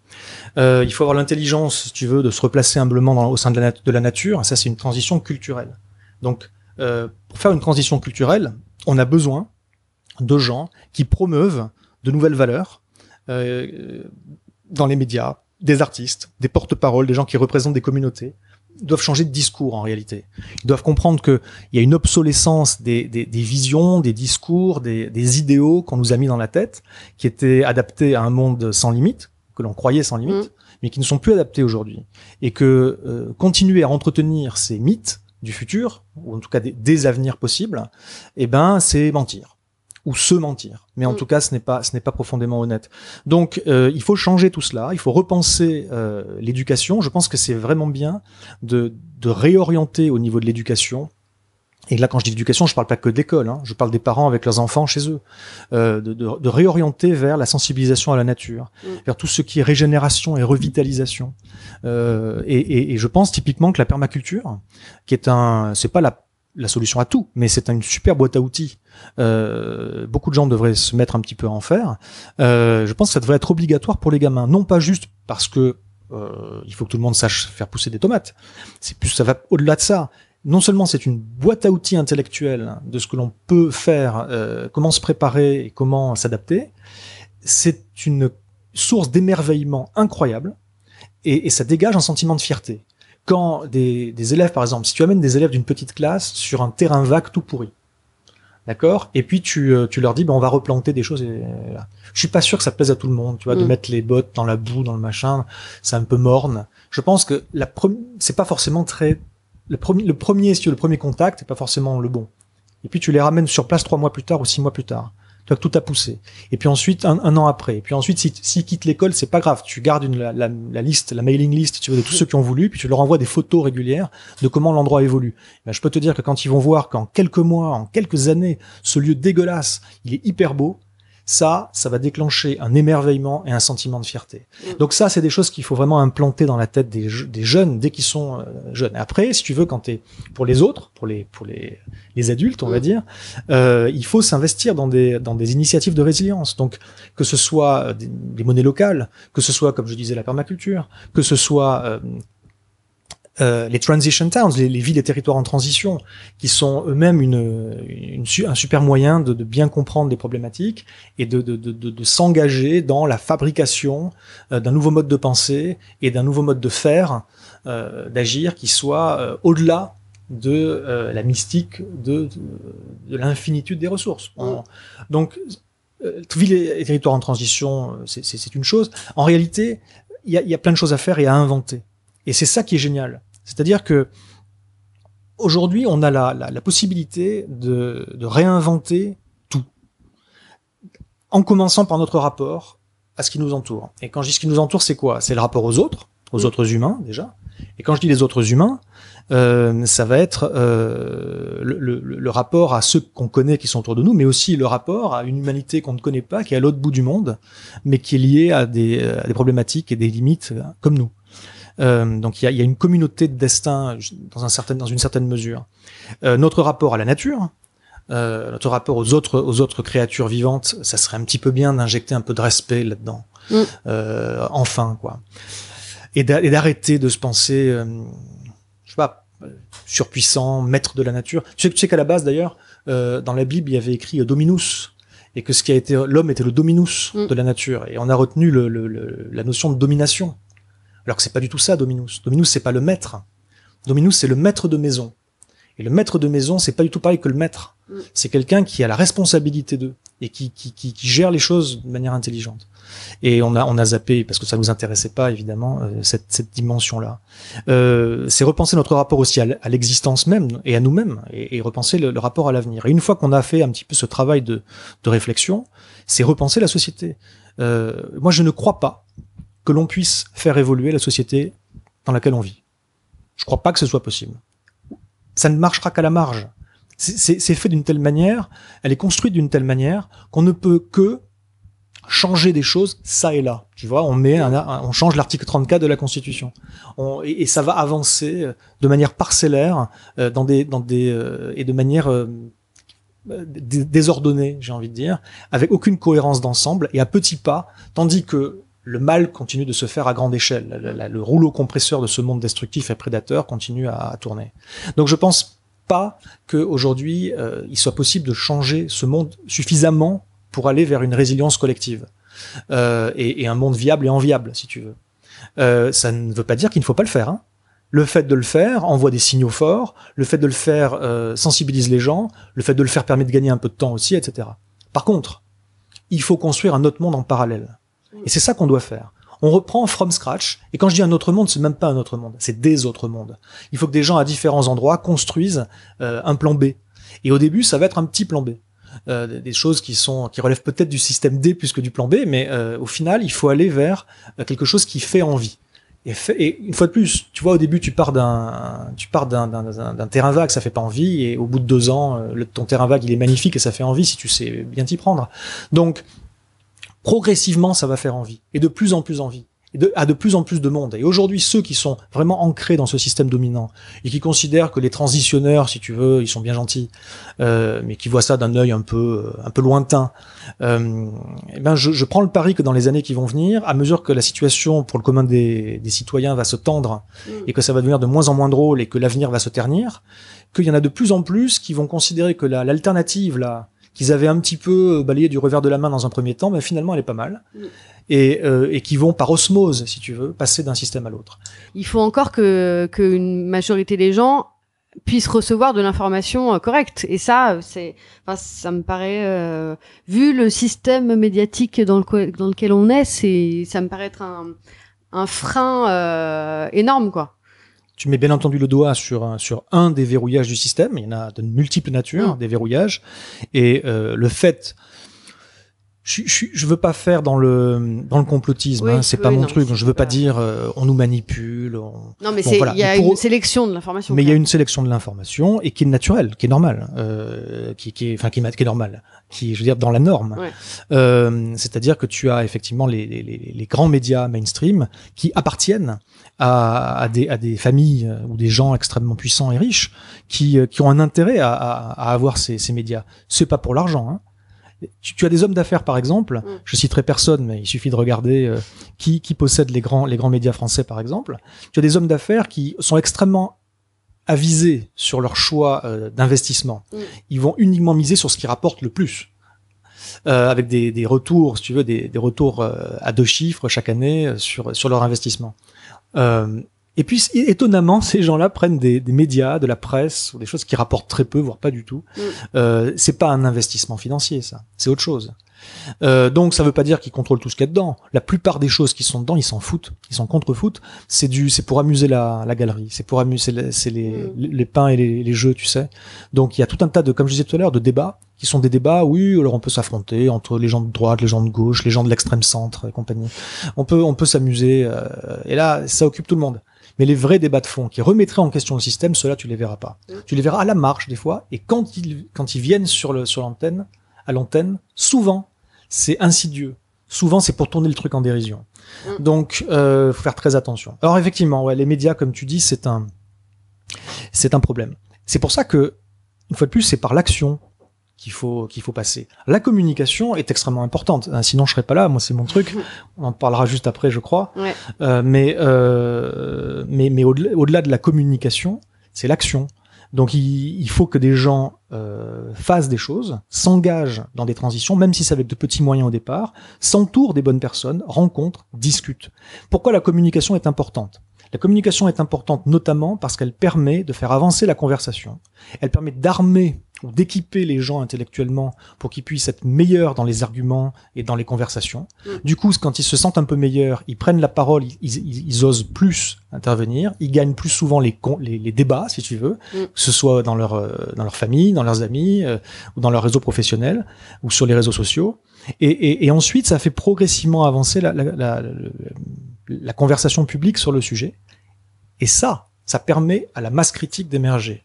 Speaker 3: Il faut avoir l'intelligence, si tu veux, de se replacer humblement au sein de la nature. Ça, c'est une transition culturelle. Donc, pour faire une transition culturelle, on a besoin de gens qui promeuvent de nouvelles valeurs dans les médias, des artistes, des porte-paroles, des gens qui représentent des communautés. Doivent changer de discours en réalité. Ils doivent comprendre qu'il y a une obsolescence des visions, des discours, des idéaux qu'on nous a mis dans la tête, qui étaient adaptés à un monde sans limite, que l'on croyait sans limite, mais qui ne sont plus adaptés aujourd'hui. Et que continuer à entretenir ces mythes du futur, ou en tout cas des avenirs possibles, eh ben c'est mentir. Ou se mentir. Mais en tout cas, ce n'est pas profondément honnête. Donc, il faut changer tout cela. Il faut repenser l'éducation. Je pense que c'est vraiment bien de réorienter au niveau de l'éducation. Et là, quand je dis l'éducation, je parle pas que d'école. Hein. Je parle des parents avec leurs enfants chez eux. De réorienter vers la sensibilisation à la nature, vers tout ce qui est régénération et revitalisation. Et je pense typiquement que la permaculture, qui est c'est pas la solution à tout, mais c'est une super boîte à outils. Beaucoup de gens devraient se mettre un petit peu à en faire. Je pense que ça devrait être obligatoire pour les gamins, non pas juste parce que il faut que tout le monde sache faire pousser des tomates. C'est plus, ça va au-delà de ça. Non seulement c'est une boîte à outils intellectuelle de ce que l'on peut faire, comment se préparer et comment s'adapter, c'est une source d'émerveillement incroyable et ça dégage un sentiment de fierté. Quand des élèves, par exemple, si tu amènes des élèves d'une petite classe sur un terrain vague tout pourri, d'accord, et puis tu leur dis, on va replanter des choses. Je suis pas sûr que ça plaise à tout le monde, tu vois, de mettre les bottes dans la boue, dans le machin, c'est un peu morne. Je pense que c'est pas forcément très le premier contact n'est pas forcément le bon. Et puis tu les ramènes sur place 3 mois plus tard ou 6 mois plus tard. Tu vois que tout a poussé. Et puis ensuite, un an après. Et puis ensuite, s'ils quittent l'école, c'est pas grave. Tu gardes la liste, la mailing list, si tu veux, de tous ceux qui ont voulu, puis tu leur envoies des photos régulières de comment l'endroit évolue. Ben, je peux te dire que quand ils vont voir qu'en quelques mois, en quelques années, ce lieu dégueulasse, il est hyper beau, ça va déclencher un émerveillement et un sentiment de fierté. Donc ça, c'est des choses qu'il faut vraiment implanter dans la tête des jeunes dès qu'ils sont jeunes. Et après, si tu veux, quand t'es pour les autres, pour les adultes, on va dire, il faut s'investir dans des initiatives de résilience. Donc que ce soit des monnaies locales, que ce soit, comme je disais, la permaculture, que ce soit les transition towns, les villes et territoires en transition, qui sont eux-mêmes un super moyen de bien comprendre les problématiques et de s'engager dans la fabrication d'un nouveau mode de pensée et d'un nouveau mode de faire, d'agir qui soit au-delà de la mystique de l'infinitude des ressources. Donc, villes et territoires en transition, c'est une chose. En réalité, il y a plein de choses à faire et à inventer. Et c'est ça qui est génial. C'est-à-dire que aujourd'hui, on a la possibilité de réinventer tout, en commençant par notre rapport à ce qui nous entoure. Et quand je dis ce qui nous entoure, c'est quoi? C'est le rapport aux autres humains déjà. Et quand je dis les autres humains, ça va être le rapport à ceux qu'on connaît qui sont autour de nous, mais aussi le rapport à une humanité qu'on ne connaît pas, qui est à l'autre bout du monde, mais qui est liée à des problématiques et des limites comme nous. Donc il y a une communauté de destin dans une certaine mesure. Notre rapport à la nature, notre rapport aux autres créatures vivantes, ça serait un petit peu bien d'injecter un peu de respect là-dedans. Enfin, quoi. Et d'arrêter de se penser, je sais pas, surpuissant, maître de la nature. Tu sais qu'à la base, d'ailleurs, dans la Bible, il y avait écrit Dominus, et que l'homme était le dominus de la nature. Et on a retenu la notion de domination. Alors que c'est pas du tout ça, Dominus. Dominus, c'est pas le maître. Dominus, c'est le maître de maison. Et le maître de maison, c'est pas du tout pareil que le maître. C'est quelqu'un qui a la responsabilité d'eux et qui gère les choses de manière intelligente. Et on a zappé, parce que ça nous intéressait pas, évidemment, cette dimension-là. C'est repenser notre rapport aussi à l'existence même et à nous-mêmes, et repenser le rapport à l'avenir. Et une fois qu'on a fait un petit peu ce travail de réflexion, c'est repenser la société. Moi, je ne crois pas que l'on puisse faire évoluer la société dans laquelle on vit. Je crois pas que ce soit possible. Ça ne marchera qu'à la marge. C'est fait d'une telle manière, elle est construite d'une telle manière qu'on ne peut que changer des choses ça et là. Tu vois, on change l'article 34 de la Constitution. Et ça va avancer de manière parcellaire et de manière désordonnée, j'ai envie de dire, avec aucune cohérence d'ensemble et à petits pas, tandis que le mal continue de se faire à grande échelle. Le rouleau compresseur de ce monde destructif et prédateur continue à tourner. Donc je pense pas qu'aujourd'hui, il soit possible de changer ce monde suffisamment pour aller vers une résilience collective. Et un monde viable et enviable, si tu veux. Ça ne veut pas dire qu'il ne faut pas le faire. Hein. Le fait de le faire envoie des signaux forts, le fait de le faire sensibilise les gens, le fait de le faire permet de gagner un peu de temps aussi, etc. Par contre, il faut construire un autre monde en parallèle. Et c'est ça qu'on doit faire. On reprend from scratch, et quand je dis un autre monde, c'est même pas un autre monde, c'est des autres mondes. Il faut que des gens à différents endroits construisent un plan B. Et au début, ça va être un petit plan B. Des choses qui relèvent peut-être du système D plus que du plan B, mais au final, il faut aller vers quelque chose qui fait envie. Et une fois de plus, tu vois, au début, tu pars d'un terrain vague, ça fait pas envie, et au bout de 2 ans, ton terrain vague, il est magnifique et ça fait envie si tu sais bien t'y prendre. Donc, progressivement, ça va faire envie, et de plus en plus envie, à de plus en plus de monde. Et aujourd'hui, ceux qui sont vraiment ancrés dans ce système dominant, et qui considèrent que les transitionneurs, si tu veux, ils sont bien gentils, mais qui voient ça d'un œil un peu lointain, je prends le pari que dans les années qui vont venir, à mesure que la situation pour le commun des citoyens va se tendre, et que ça va devenir de moins en moins drôle, et que l'avenir va se ternir, qu'il y en a de plus en plus qui vont considérer que l'alternative, là, qu'ils avaient un petit peu balayé du revers de la main dans un premier temps, mais finalement elle est pas mal, et qui vont par osmose, si tu veux, passer d'un système à l'autre.
Speaker 2: Il faut encore qu'une majorité des gens puissent recevoir de l'information correcte, et ça me paraît, vu le système médiatique dans lequel on est, ça me paraît être un frein énorme, quoi.
Speaker 3: tu mets bien entendu le doigt sur un des verrouillages du système. Il y en a de multiples natures, des verrouillages. Et le fait... Je veux pas faire dans le complotisme,
Speaker 2: oui,
Speaker 3: c'est pas mon truc. Je veux pas dire on nous manipule.
Speaker 2: Non, mais il y a une sélection de l'information.
Speaker 3: Mais il y a une sélection de l'information et qui est naturelle, qui est normale, qui est normale, qui je veux dire dans la norme. Ouais. C'est-à-dire que tu as effectivement les grands médias mainstream qui appartiennent à des familles ou des gens extrêmement puissants et riches qui ont un intérêt à avoir ces médias. C'est pas pour l'argent, hein. Tu as des hommes d'affaires, par exemple, je citerai personne, mais il suffit de regarder qui possède les grands médias français, par exemple. Tu as des hommes d'affaires qui sont extrêmement avisés sur leur choix d'investissement. Ils vont uniquement miser sur ce qui rapporte le plus. Avec des retours, si tu veux, des retours à 2 chiffres chaque année sur leur investissement. Et puis, étonnamment, ces gens-là prennent des médias, de la presse, ou des choses qui rapportent très peu, voire pas du tout. C'est pas un investissement financier, ça. C'est autre chose. Donc, ça veut pas dire qu'ils contrôlent tout ce qu'il y a dedans. La plupart des choses qui sont dedans, ils s'en foutent. Ils s'en contre-foutent. C'est pour amuser la galerie. C'est pour amuser, c'est les pains et les jeux, tu sais. Donc, il y a tout un tas de, comme je disais tout à l'heure, de débats, qui sont des débats, oui, alors on peut s'affronter entre les gens de droite, les gens de gauche, les gens de l'extrême centre et compagnie. On peut s'amuser, et là, ça occupe tout le monde. Mais les vrais débats de fond qui remettraient en question le système, ceux-là, tu les verras pas. Tu les verras à la marge, des fois, et quand ils viennent sur l'antenne, à l'antenne, souvent, c'est insidieux. Souvent, c'est pour tourner le truc en dérision. Donc, faut faire très attention. Alors, effectivement, ouais, les médias, comme tu dis, c'est un problème. C'est pour ça que, une fois de plus, c'est par l'action qu'il faut passer. La communication est extrêmement importante. Sinon, je serais pas là. Moi, c'est mon truc. On en parlera juste après, je crois. Ouais. Mais au-delà de la communication, c'est l'action. Donc, il faut que des gens fassent des choses, s'engagent dans des transitions, même si c'est avec de petits moyens au départ, s'entourent des bonnes personnes, rencontrent, discutent. Pourquoi la communication est importante ? La communication est importante notamment parce qu'elle permet de faire avancer la conversation. Elle permet d'armer ou d'équiper les gens intellectuellement pour qu'ils puissent être meilleurs dans les arguments et dans les conversations. Du coup, quand ils se sentent un peu meilleurs, ils prennent la parole, ils osent plus intervenir, ils gagnent plus souvent les débats, si tu veux, que ce soit dans leur famille, dans leurs amis, ou dans leur réseau professionnel, ou sur les réseaux sociaux. Et ensuite, ça fait progressivement avancer la conversation publique sur le sujet. Et ça permet à la masse critique d'émerger.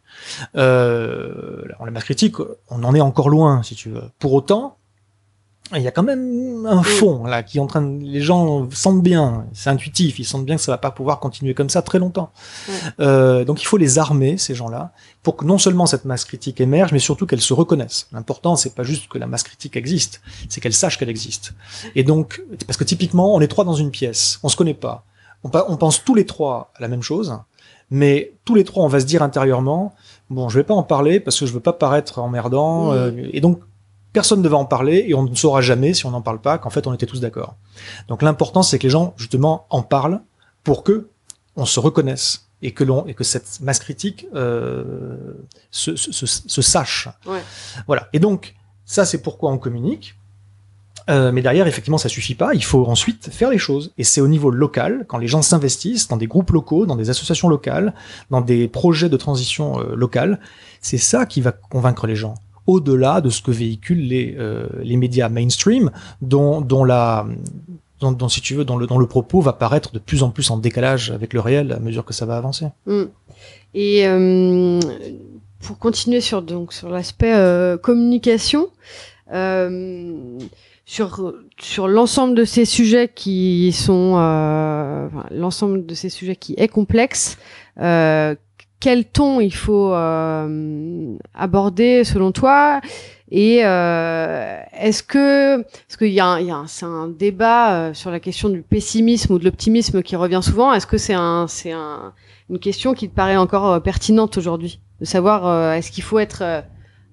Speaker 3: La masse critique, on en est encore loin, si tu veux. Pour autant, il y a quand même un fond là qui est en train de, les gens sentent bien, c'est intuitif, ils sentent bien que ça va pas pouvoir continuer comme ça très longtemps. Donc il faut les armer, ces gens-là, pour que non seulement cette masse critique émerge, mais surtout qu'elle se reconnaisse. L'important, c'est pas juste que la masse critique existe, c'est qu'elle sache qu'elle existe. Et donc, parce que typiquement, on est 3 dans une pièce, on se connaît pas, on pense tous les 3 à la même chose, mais tous les 3, on va se dire intérieurement, bon, je vais pas en parler parce que je veux pas paraître emmerdant, et donc personne ne va en parler et on ne saura jamais, si on n'en parle pas, qu'en fait on était tous d'accord. Donc l'important, c'est que les gens justement en parlent pour que on se reconnaisse et que cette masse critique se sache. Ouais. Voilà. Et donc ça, c'est pourquoi on communique. Mais derrière, effectivement, ça suffit pas. Il faut ensuite faire les choses. Et c'est au niveau local, quand les gens s'investissent dans des groupes locaux, dans des associations locales, dans des projets de transition locale, c'est ça qui va convaincre les gens. Au-delà de ce que véhiculent les médias mainstream, dont si tu veux, dont le propos va paraître de plus en plus en décalage avec le réel à mesure que ça va avancer.
Speaker 2: Et pour continuer sur l'aspect communication, sur l'ensemble de ces sujets qui sont l'ensemble de ces sujets qui est complexe, quel ton il faut aborder selon toi, et est-ce qu'il c'est un débat sur la question du pessimisme ou de l'optimisme qui revient souvent. Est-ce que c'est une question qui te paraît encore pertinente aujourd'hui, de savoir est-ce qu'il faut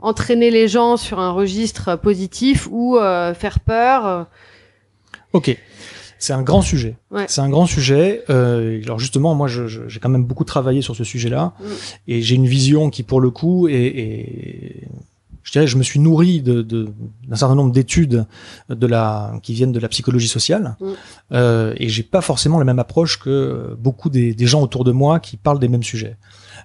Speaker 2: entraîner les gens sur un registre positif ou faire peur?
Speaker 3: Ok. C'est un grand sujet. Ouais. C'est un grand sujet. Alors justement, moi, j'ai quand même beaucoup travaillé sur ce sujet-là, et j'ai une vision qui, pour le coup, est je dirais, je me suis nourri d'un certain nombre d'études qui viennent de la psychologie sociale, et j'ai pas forcément la même approche que beaucoup des gens autour de moi qui parlent des mêmes sujets.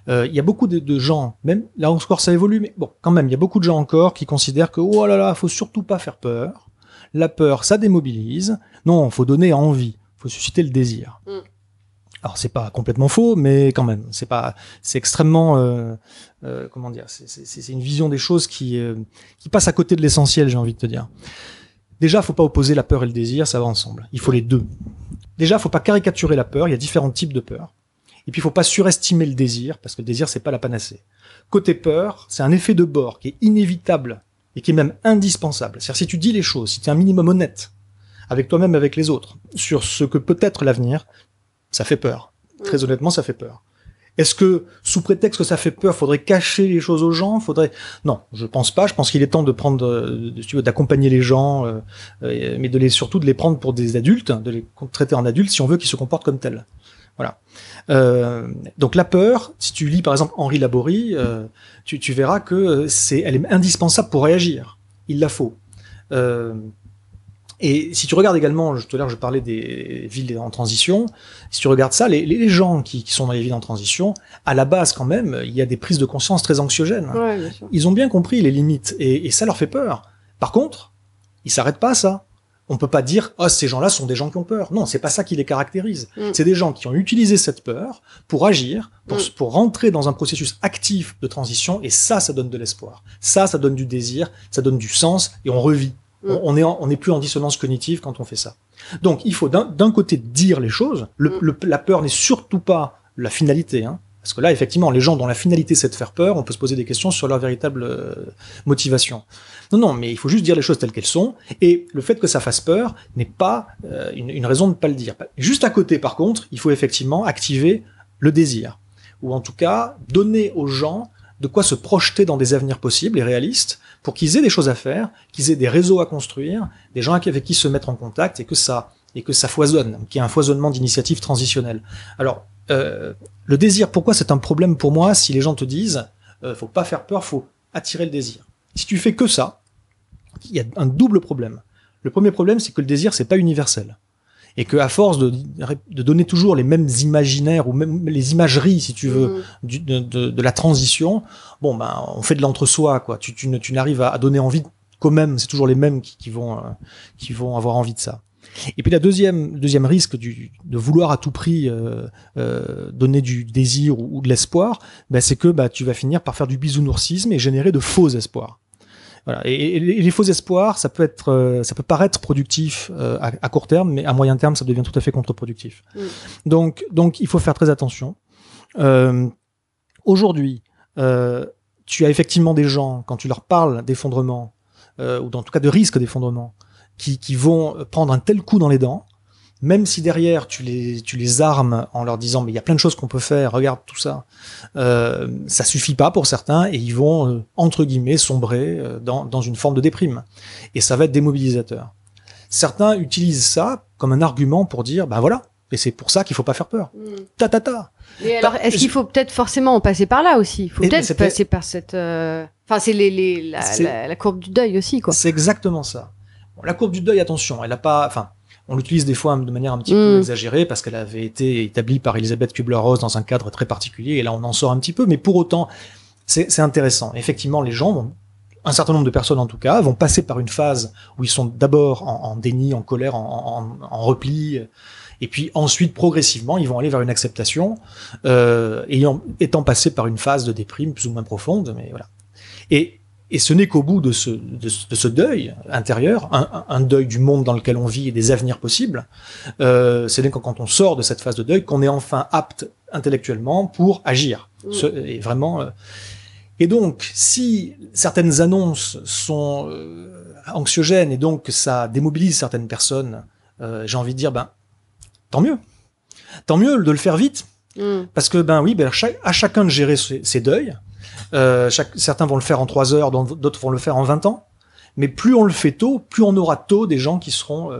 Speaker 3: Il y a beaucoup de gens, même là encore ça évolue, mais bon, quand même, il y a beaucoup de gens encore qui considèrent que oh là là, faut surtout pas faire peur. La peur, ça démobilise. Non, faut donner envie, faut susciter le désir. Alors c'est pas complètement faux, mais quand même, c'est extrêmement, comment dire, c'est une vision des choses qui passe à côté de l'essentiel, j'ai envie de te dire. Déjà, faut pas opposer la peur et le désir, ça va ensemble. Il faut les deux. Déjà, faut pas caricaturer la peur. Il y a différents types de peur. Et puis, il faut pas surestimer le désir, parce que le désir, c'est pas la panacée. Côté peur, c'est un effet de bord qui est inévitable et qui est même indispensable. C'est-à-dire, si tu dis les choses, si tu es un minimum honnête avec toi-même, avec les autres, sur ce que peut être l'avenir, ça fait peur. Très honnêtement, ça fait peur. Est-ce que, sous prétexte que ça fait peur, faudrait cacher les choses aux gens? Non, je pense pas. Je pense qu'il est temps de d'accompagner les gens, mais surtout de les prendre pour des adultes, de les traiter en adultes si on veut qu'ils se comportent comme tels. Voilà. Donc la peur, si tu lis par exemple Henri Laborie, tu verras que elle est indispensable pour réagir. Il la faut. Et si tu regardes également, tout à l'heure je parlais des villes en transition, si tu regardes ça, les gens qui sont dans les villes en transition, à la base quand même, il y a des prises de conscience très anxiogènes.
Speaker 2: Ouais, bien sûr.
Speaker 3: Ils ont bien compris les limites et ça leur fait peur. Par contre, ils s'arrêtent pas à ça. On peut pas dire « Oh, ces gens-là sont des gens qui ont peur ». Non, c'est pas ça qui les caractérise. C'est des gens qui ont utilisé cette peur pour agir, pour rentrer dans un processus actif de transition, et ça donne de l'espoir. Ça donne du désir, ça donne du sens, et on revit. On n'est plus en dissonance cognitive quand on fait ça. Donc, il faut d'un côté dire les choses. La peur n'est surtout pas la finalité, hein. Parce que là, effectivement, les gens dont la finalité c'est de faire peur, on peut se poser des questions sur leur véritable motivation. Non, mais il faut juste dire les choses telles qu'elles sont, et le fait que ça fasse peur n'est pas une raison de ne pas le dire. Juste à côté, par contre, il faut effectivement activer le désir, ou en tout cas donner aux gens de quoi se projeter dans des avenirs possibles et réalistes, pour qu'ils aient des choses à faire, qu'ils aient des réseaux à construire, des gens avec qui se mettre en contact, et que ça foisonne, qu'il y ait un foisonnement d'initiatives transitionnelles. Alors, le désir, pourquoi c'est un problème pour moi si les gens te disent faut pas faire peur, faut attirer le désir. Si tu fais que ça, il y a un double problème. Le premier problème, c'est que le désir, c'est pas universel. Et que à force de donner toujours les mêmes imaginaires ou même les imageries, si tu veux, de la transition, bon ben on fait de l'entre-soi, quoi. Tu n'arrives à donner envie qu'aux mêmes, c'est toujours les mêmes qui vont avoir envie de ça. Et puis la deuxième risque de vouloir à tout prix donner du désir ou de l'espoir, ben c'est que tu vas finir par faire du bisounoursisme et générer de faux espoirs. Voilà. Et les faux espoirs, ça peut paraître productif à court terme, mais à moyen terme, ça devient tout à fait contre-productif. Donc il faut faire très attention. Aujourd'hui, tu as effectivement des gens, quand tu leur parles d'effondrement, ou en tout cas de risque d'effondrement, qui vont prendre un tel coup dans les dents, même si derrière tu les armes en leur disant mais il y a plein de choses qu'on peut faire, regarde tout ça, ça suffit pas pour certains et ils vont entre guillemets sombrer dans une forme de déprime et ça va être démobilisateur. Certains utilisent ça comme un argument pour dire ben voilà, et c'est pour ça qu'il faut pas faire peur.
Speaker 2: Mais alors est-ce qu'il faut peut-être forcément en passer par là aussi? Il faut peut-être passer par cette enfin c'est la courbe du deuil aussi, quoi.
Speaker 3: C'est exactement ça. Bon, la courbe du deuil, attention, elle a pas, enfin, on l'utilise des fois de manière un petit peu exagérée parce qu'elle avait été établie par Elisabeth Kubler-Ross dans un cadre très particulier et là on en sort un petit peu, mais pour autant c'est intéressant. Effectivement, les gens un certain nombre de personnes en tout cas, vont passer par une phase où ils sont d'abord en déni, en colère, en repli, et puis ensuite progressivement ils vont aller vers une acceptation, étant passés par une phase de déprime plus ou moins profonde, mais voilà. Et ce n'est qu'au bout de ce deuil intérieur, un deuil du monde dans lequel on vit et des avenirs possibles, c'est quand on sort de cette phase de deuil qu'on est enfin apte intellectuellement pour agir. Et vraiment. Et donc, si certaines annonces sont anxiogènes et donc que ça démobilise certaines personnes, j'ai envie de dire, tant mieux. Tant mieux de le faire vite. Parce que, à chacun de gérer ses deuils. Certains vont le faire en 3 heures, d'autres vont le faire en 20 ans. Mais plus on le fait tôt, plus on aura tôt des gens qui seront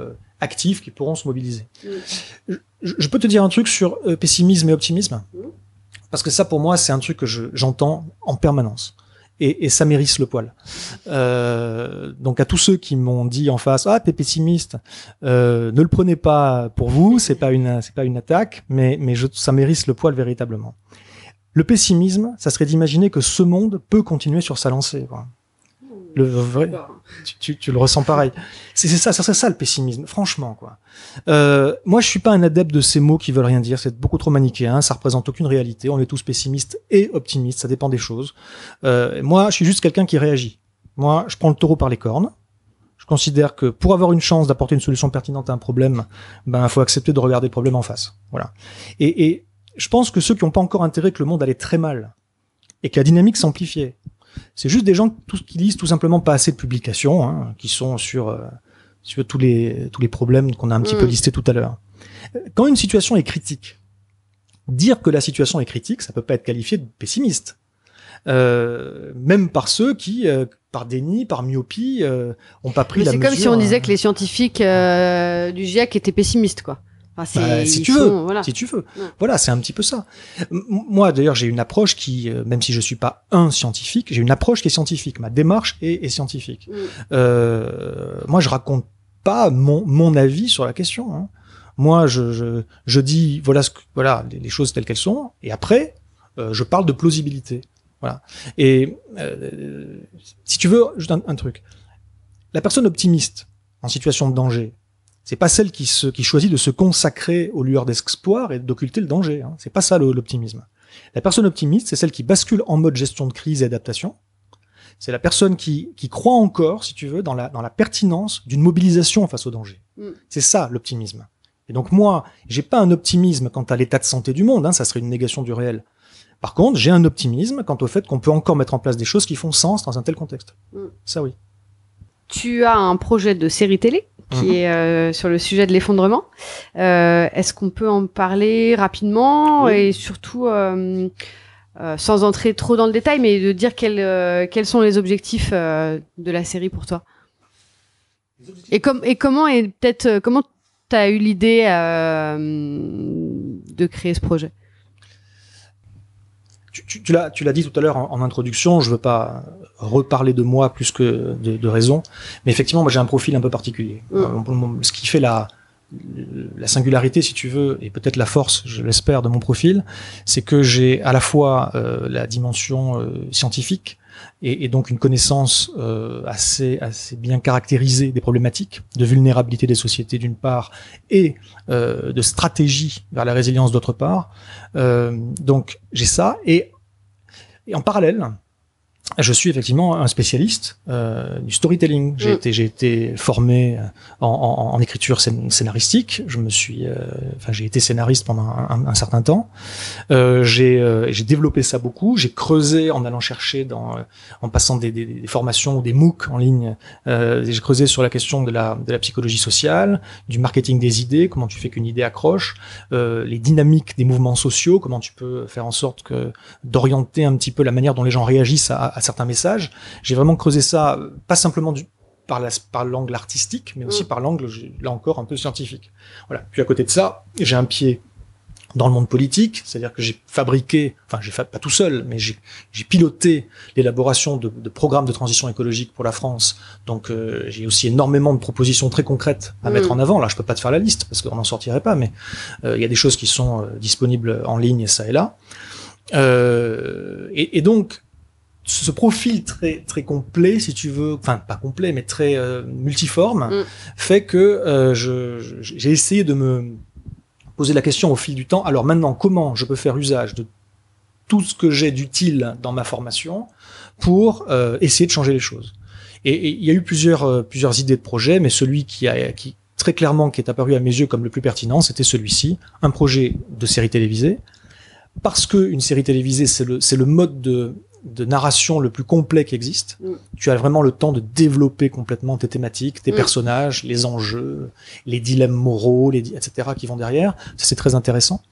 Speaker 3: actifs, qui pourront se mobiliser. Je peux te dire un truc sur pessimisme et optimisme, parce que ça pour moi c'est un truc que j'entends en permanence. et ça m'hérisse le poil. Donc à tous ceux qui m'ont dit en face, ah t'es pessimiste, ne le prenez pas pour vous, c'est pas une attaque, mais ça m'hérisse le poil véritablement. Le pessimisme, ça serait d'imaginer que ce monde peut continuer sur sa lancée, quoi. Le vrai, tu le ressens pareil. C'est ça, ça serait ça le pessimisme, franchement, quoi. Moi, je suis pas un adepte de ces mots qui veulent rien dire. C'est beaucoup trop manichéen. Ça représente aucune réalité. On est tous pessimistes et optimistes. Ça dépend des choses. Moi, je suis juste quelqu'un qui réagit. Moi, je prends le taureau par les cornes. Je considère que pour avoir une chance d'apporter une solution pertinente à un problème, ben, faut accepter de regarder le problème en face. Voilà. Et je pense que ceux qui n'ont pas encore intégré que le monde allait très mal et que la dynamique s'amplifiait, c'est juste des gens qui lisent tout simplement pas assez de publications, hein, qui sont sur tous les problèmes qu'on a un petit peu listés tout à l'heure. Quand une situation est critique, dire que la situation est critique, ça peut pas être qualifié de pessimiste. Même par ceux qui, par déni, par myopie, ont pas pris la mesure.
Speaker 2: C'est comme si on disait que les scientifiques du GIEC étaient pessimistes, quoi. Enfin,
Speaker 3: si tu veux. Ouais. Voilà, c'est un petit peu ça. Moi, d'ailleurs, j'ai une approche qui, même si je suis pas un scientifique, j'ai une approche qui est scientifique. Ma démarche est scientifique. Moi, je raconte pas mon avis sur la question, hein. Moi, je dis, voilà les choses telles qu'elles sont, et après, je parle de plausibilité. Voilà. Et si tu veux, juste un truc. La personne optimiste en situation de danger, c'est pas celle qui choisit de se consacrer aux lueurs d'espoir et d'occulter le danger, hein. C'est pas ça l'optimisme. La personne optimiste, c'est celle qui bascule en mode gestion de crise et adaptation. C'est la personne qui croit encore, si tu veux, dans la pertinence d'une mobilisation face au danger. C'est ça l'optimisme. Et donc moi, j'ai pas un optimisme quant à l'état de santé du monde, hein, ça serait une négation du réel. Par contre, j'ai un optimisme quant au fait qu'on peut encore mettre en place des choses qui font sens dans un tel contexte. Ça, oui.
Speaker 2: Tu as un projet de série télé qui est sur le sujet de l'effondrement. Est-ce qu'on peut en parler rapidement et surtout sans entrer trop dans le détail, mais de dire quels sont les objectifs de la série pour toi et comment t'as eu l'idée de créer ce projet?
Speaker 3: Tu l'as dit tout à l'heure en introduction, je veux pas reparler de moi plus que de raison, mais effectivement, moi j'ai un profil un peu particulier. Ce qui fait la singularité, si tu veux, et peut-être la force, je l'espère, de mon profil, c'est que j'ai à la fois la dimension scientifique et donc une connaissance assez bien caractérisée des problématiques de vulnérabilité des sociétés d'une part et de stratégie vers la résilience d'autre part. Donc j'ai ça et en parallèle, je suis effectivement un spécialiste du storytelling. J'ai été formé en écriture scénaristique. J'ai été scénariste pendant un certain temps. J'ai développé ça beaucoup. J'ai creusé en allant chercher en passant des formations ou des MOOC en ligne. J'ai creusé sur la question de la psychologie sociale, du marketing des idées, comment tu fais qu'une idée accroche, les dynamiques des mouvements sociaux, comment tu peux faire en sorte d'orienter un petit peu la manière dont les gens réagissent à certains messages. J'ai vraiment creusé ça, pas simplement par l'angle artistique, mais aussi par l'angle, là encore, un peu scientifique. Voilà. Puis à côté de ça, j'ai un pied dans le monde politique, c'est-à-dire que j'ai fabriqué, pas tout seul, mais j'ai piloté l'élaboration de programmes de transition écologique pour la France. Donc j'ai aussi énormément de propositions très concrètes à mettre en avant. Là, je peux pas te faire la liste parce qu'on n'en sortirait pas, mais il y a des choses qui sont disponibles en ligne, ça et là. Et donc ce profil très complet, si tu veux, enfin pas complet, mais très multiforme, fait que j'ai essayé de me poser la question au fil du temps. Alors maintenant, comment je peux faire usage de tout ce que j'ai d'utile dans ma formation pour essayer de changer les choses. Et il y a eu plusieurs idées de projet, mais celui qui très clairement qui est apparu à mes yeux comme le plus pertinent, c'était celui-ci, un projet de série télévisée, parce que une série télévisée, c'est le mode de narration le plus complet qui existe. Tu as vraiment le temps de développer complètement tes thématiques, tes personnages, les enjeux, les dilemmes moraux, etc. qui vont derrière. Ça, c'est très intéressant.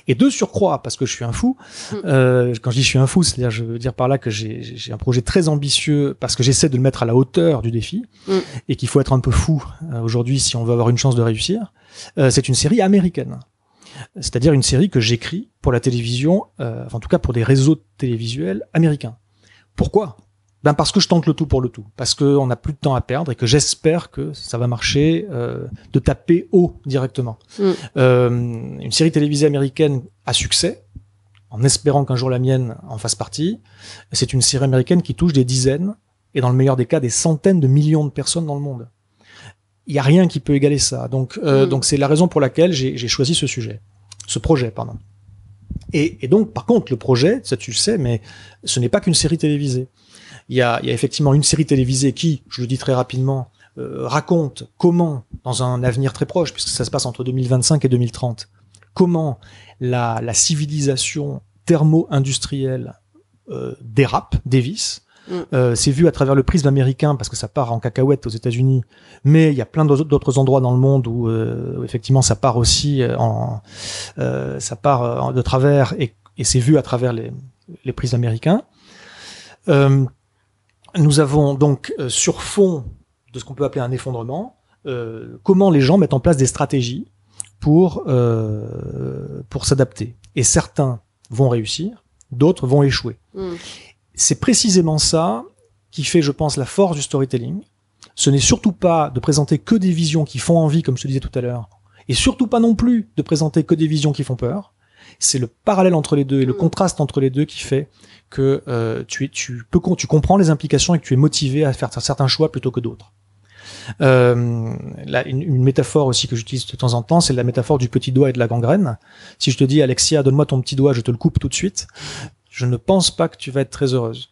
Speaker 3: Et de surcroît, parce que je suis un fou, quand je dis je suis un fou, c'est-à-dire je veux dire par là que j'ai un projet très ambitieux parce que j'essaie de le mettre à la hauteur du défi et qu'il faut être un peu fou aujourd'hui si on veut avoir une chance de réussir. C'est une série américaine. C'est-à-dire une série que j'écris pour la télévision, en tout cas pour des réseaux télévisuels américains. Pourquoi ? Parce que je tente le tout pour le tout, parce qu'on n'a plus de temps à perdre et que j'espère que ça va marcher de taper haut directement. Une série télévisée américaine à succès, en espérant qu'un jour la mienne en fasse partie, c'est une série américaine qui touche des dizaines et dans le meilleur des cas des centaines de millions de personnes dans le monde. Il n'y a rien qui peut égaler ça. Donc c'est la raison pour laquelle j'ai choisi ce projet. Et donc, par contre, le projet, ça tu le sais, mais ce n'est pas qu'une série télévisée. Il y a effectivement une série télévisée qui, je le dis très rapidement, raconte comment, dans un avenir très proche, puisque ça se passe entre 2025 et 2030, comment la civilisation thermo-industrielle dévisse. C'est vu à travers le prisme américain parce que ça part en cacahuète aux États-Unis, mais il y a plein d'autres endroits dans le monde où effectivement ça part aussi de travers et c'est vu à travers les prismes américains. Nous avons donc sur fond de ce qu'on peut appeler un effondrement, comment les gens mettent en place des stratégies pour s'adapter. Et certains vont réussir, d'autres vont échouer. C'est précisément ça qui fait, je pense, la force du storytelling. Ce n'est surtout pas de présenter que des visions qui font envie, comme je te disais tout à l'heure, et surtout pas non plus de présenter que des visions qui font peur. C'est le parallèle entre les deux et le contraste entre les deux qui fait que tu comprends les implications et que tu es motivé à faire certains choix plutôt que d'autres. Une métaphore aussi que j'utilise de temps en temps, c'est la métaphore du petit doigt et de la gangrène. Si je te dis, Alexia, donne-moi ton petit doigt, je te le coupe tout de suite, je ne pense pas que tu vas être très heureuse.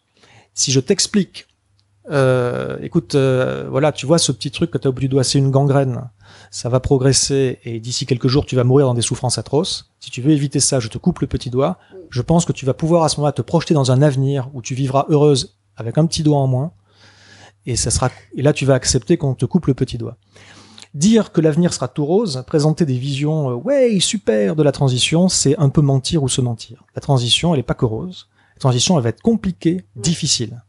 Speaker 3: Si je t'explique, écoute, voilà, tu vois ce petit truc que tu as au bout du doigt, c'est une gangrène, ça va progresser et d'ici quelques jours tu vas mourir dans des souffrances atroces. Si tu veux éviter ça, je te coupe le petit doigt. Je pense que tu vas pouvoir à ce moment-là te projeter dans un avenir où tu vivras heureuse avec un petit doigt en moins. Et là tu vas accepter qu'on te coupe le petit doigt. Dire que l'avenir sera tout rose, présenter des visions ouais super de la transition, c'est un peu mentir ou se mentir. La transition, elle est pas que rose. La transition, elle va être compliquée, difficile.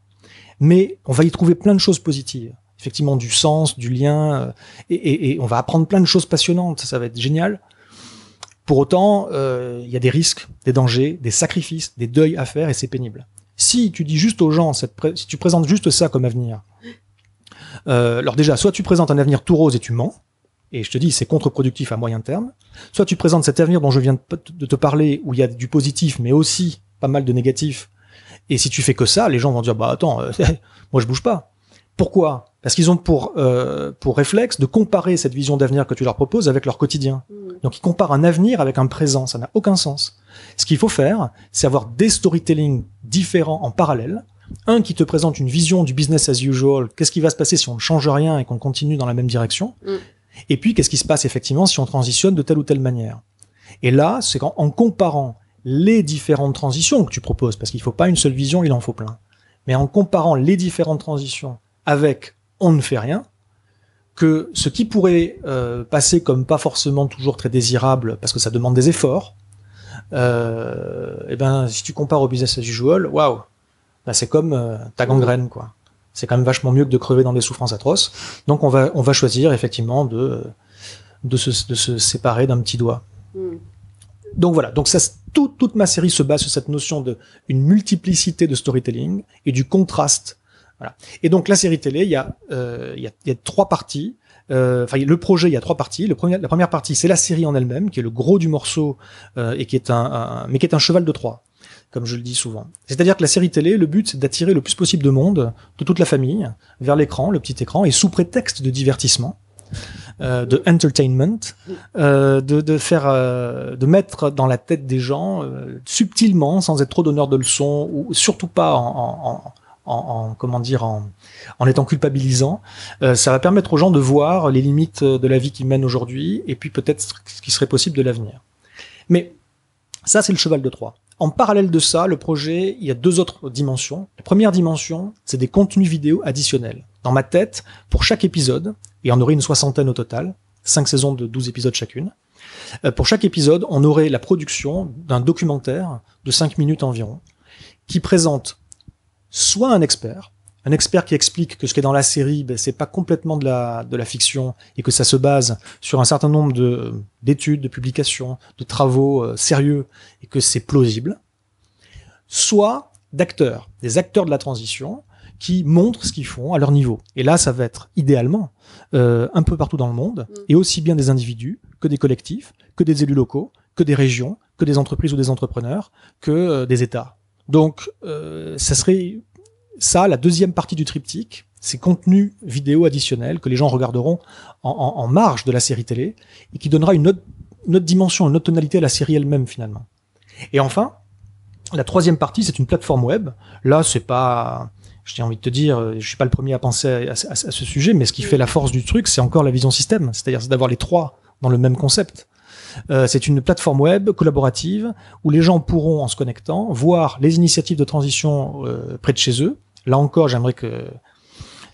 Speaker 3: Mais on va y trouver plein de choses positives. Effectivement, du sens, du lien, et on va apprendre plein de choses passionnantes. Ça va être génial. Pour autant, il y a des risques, des dangers, des sacrifices, des deuils à faire, et c'est pénible. Si tu dis juste aux gens, si tu présentes juste ça comme avenir, alors déjà, soit tu présentes un avenir tout rose et tu mens, et je te dis c'est contre-productif à moyen terme, soit tu présentes cet avenir dont je viens de te parler, où il y a du positif, mais aussi pas mal de négatif, et si tu fais que ça, les gens vont dire bah attends, moi je bouge pas. Pourquoi ? Parce qu'ils ont pour réflexe de comparer cette vision d'avenir que tu leur proposes avec leur quotidien. Donc ils comparent un avenir avec un présent, ça n'a aucun sens. Ce qu'il faut faire, c'est avoir des storytelling différents en parallèle. Un qui te présente une vision du business as usual, qu'est-ce qui va se passer si on ne change rien et qu'on continue dans la même direction. Et puis qu'est-ce qui se passe effectivement si on transitionne de telle ou telle manière. Et là, c'est en comparant les différentes transitions que tu proposes, parce qu'il ne faut pas une seule vision, il en faut plein. Mais en comparant les différentes transitions avec on ne fait rien, que ce qui pourrait passer comme pas forcément toujours très désirable, parce que ça demande des efforts, et ben si tu compares au business as usual, waouh, ben, c'est comme ta gangrène, quoi. C'est quand même vachement mieux que de crever dans des souffrances atroces. Donc on va choisir effectivement de se séparer d'un petit doigt. Donc voilà, donc ça, toute ma série se base sur cette notion de une multiplicité de storytelling et du contraste. Voilà. Et donc la série télé, il y a 3 parties. Le projet, il y a 3 parties. La première partie, c'est la série en elle-même, qui est le gros du morceau et qui est mais qui est un cheval de Troie, comme je le dis souvent. C'est-à-dire que la série télé, le but, c'est d'attirer le plus possible de monde, de toute la famille, vers l'écran, le petit écran, et sous prétexte de divertissement, de entertainment, de mettre dans la tête des gens subtilement, sans être trop donneur de leçons, ou surtout pas en étant culpabilisant. Ça va permettre aux gens de voir les limites de la vie qu'ils mènent aujourd'hui, et puis peut-être ce qui serait possible de l'avenir. Mais ça, c'est le cheval de Troie. En parallèle de ça, le projet, il y a 2 autres dimensions. La première dimension, c'est des contenus vidéo additionnels. Dans ma tête, pour chaque épisode, et on aurait une 60aine au total, 5 saisons de 12 épisodes chacune, pour chaque épisode, on aurait la production d'un documentaire de 5 minutes environ, qui présente soit un expert qui explique que ce qui est dans la série, c'est pas complètement de la fiction, et que ça se base sur un certain nombre d'études, de publications, de travaux sérieux, et que c'est plausible, soit des acteurs de la transition, qui montrent ce qu'ils font à leur niveau. Et là, ça va être idéalement un peu partout dans le monde, et aussi bien des individus que des collectifs, que des élus locaux, que des régions, que des entreprises ou des entrepreneurs, que des États. Donc, ça serait ça, la deuxième partie du triptyque, ces contenus vidéo additionnels que les gens regarderont en marge de la série télé, et qui donnera une autre dimension, une autre tonalité à la série elle-même, finalement. Et enfin, la troisième partie, c'est une plateforme web. Là, c'est pas... J'ai envie de te dire, je suis pas le premier à penser à ce sujet, mais ce qui fait la force du truc, c'est encore la vision système. C'est-à-dire d'avoir les trois dans le même concept. C'est une plateforme web collaborative où les gens pourront, en se connectant, voir les initiatives de transition près de chez eux. Là encore, j'aimerais que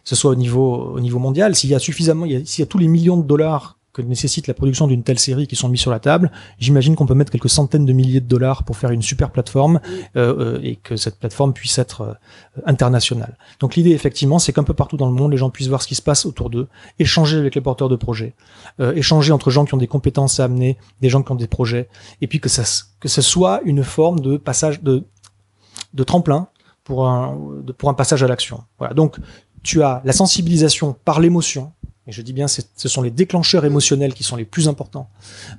Speaker 3: ce soit au niveau mondial. S'il y a tous les millions de dollars que nécessite la production d'une telle série qui sont mis sur la table, j'imagine qu'on peut mettre quelques centaines de milliers de dollars pour faire une super plateforme et que cette plateforme puisse être internationale. Donc l'idée, effectivement, c'est qu'un peu partout dans le monde, les gens puissent voir ce qui se passe autour d'eux, échanger avec les porteurs de projets, échanger entre gens qui ont des compétences à amener, des gens qui ont des projets, et puis que ce soit une forme de passage de tremplin pour un passage à l'action. Voilà. Donc tu as la sensibilisation par l'émotion. Et je dis bien, ce sont les déclencheurs émotionnels qui sont les plus importants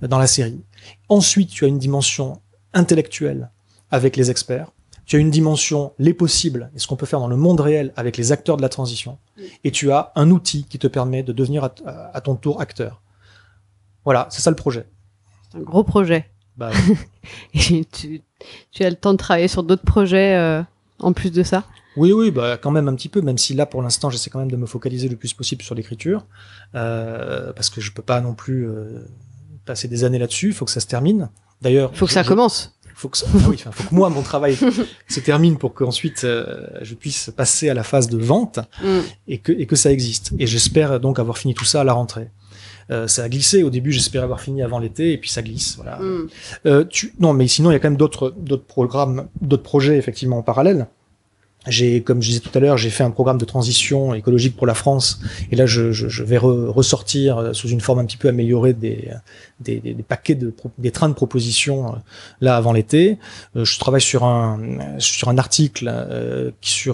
Speaker 3: dans la série. Ensuite, tu as une dimension intellectuelle avec les experts. Tu as une dimension les possibles et ce qu'on peut faire dans le monde réel avec les acteurs de la transition. Et tu as un outil qui te permet de devenir à ton tour acteur. Voilà, c'est ça le projet.
Speaker 2: C'est un gros projet.
Speaker 3: Bah,
Speaker 2: et tu as le temps de travailler sur d'autres projets en plus de ça?
Speaker 3: Oui, bah quand même un petit peu, même si là pour l'instant j'essaie quand même de me focaliser le plus possible sur l'écriture, parce que je peux pas non plus passer des années là-dessus. Il faut que ça se termine. D'ailleurs,
Speaker 2: faut que ça commence.
Speaker 3: Faut que moi mon travail se termine pour qu'ensuite je puisse passer à la phase de vente et que ça existe. Et j'espère donc avoir fini tout ça à la rentrée. Ça a glissé au début, j'espérais avoir fini avant l'été, et puis ça glisse. Voilà. Non, mais sinon il y a quand même d'autres programmes, d'autres projets effectivement en parallèle. Comme je disais tout à l'heure, j'ai fait un programme de transition écologique pour la France, et là je vais ressortir sous une forme un petit peu améliorée des paquets des trains de propositions là avant l'été. Je travaille sur un article qui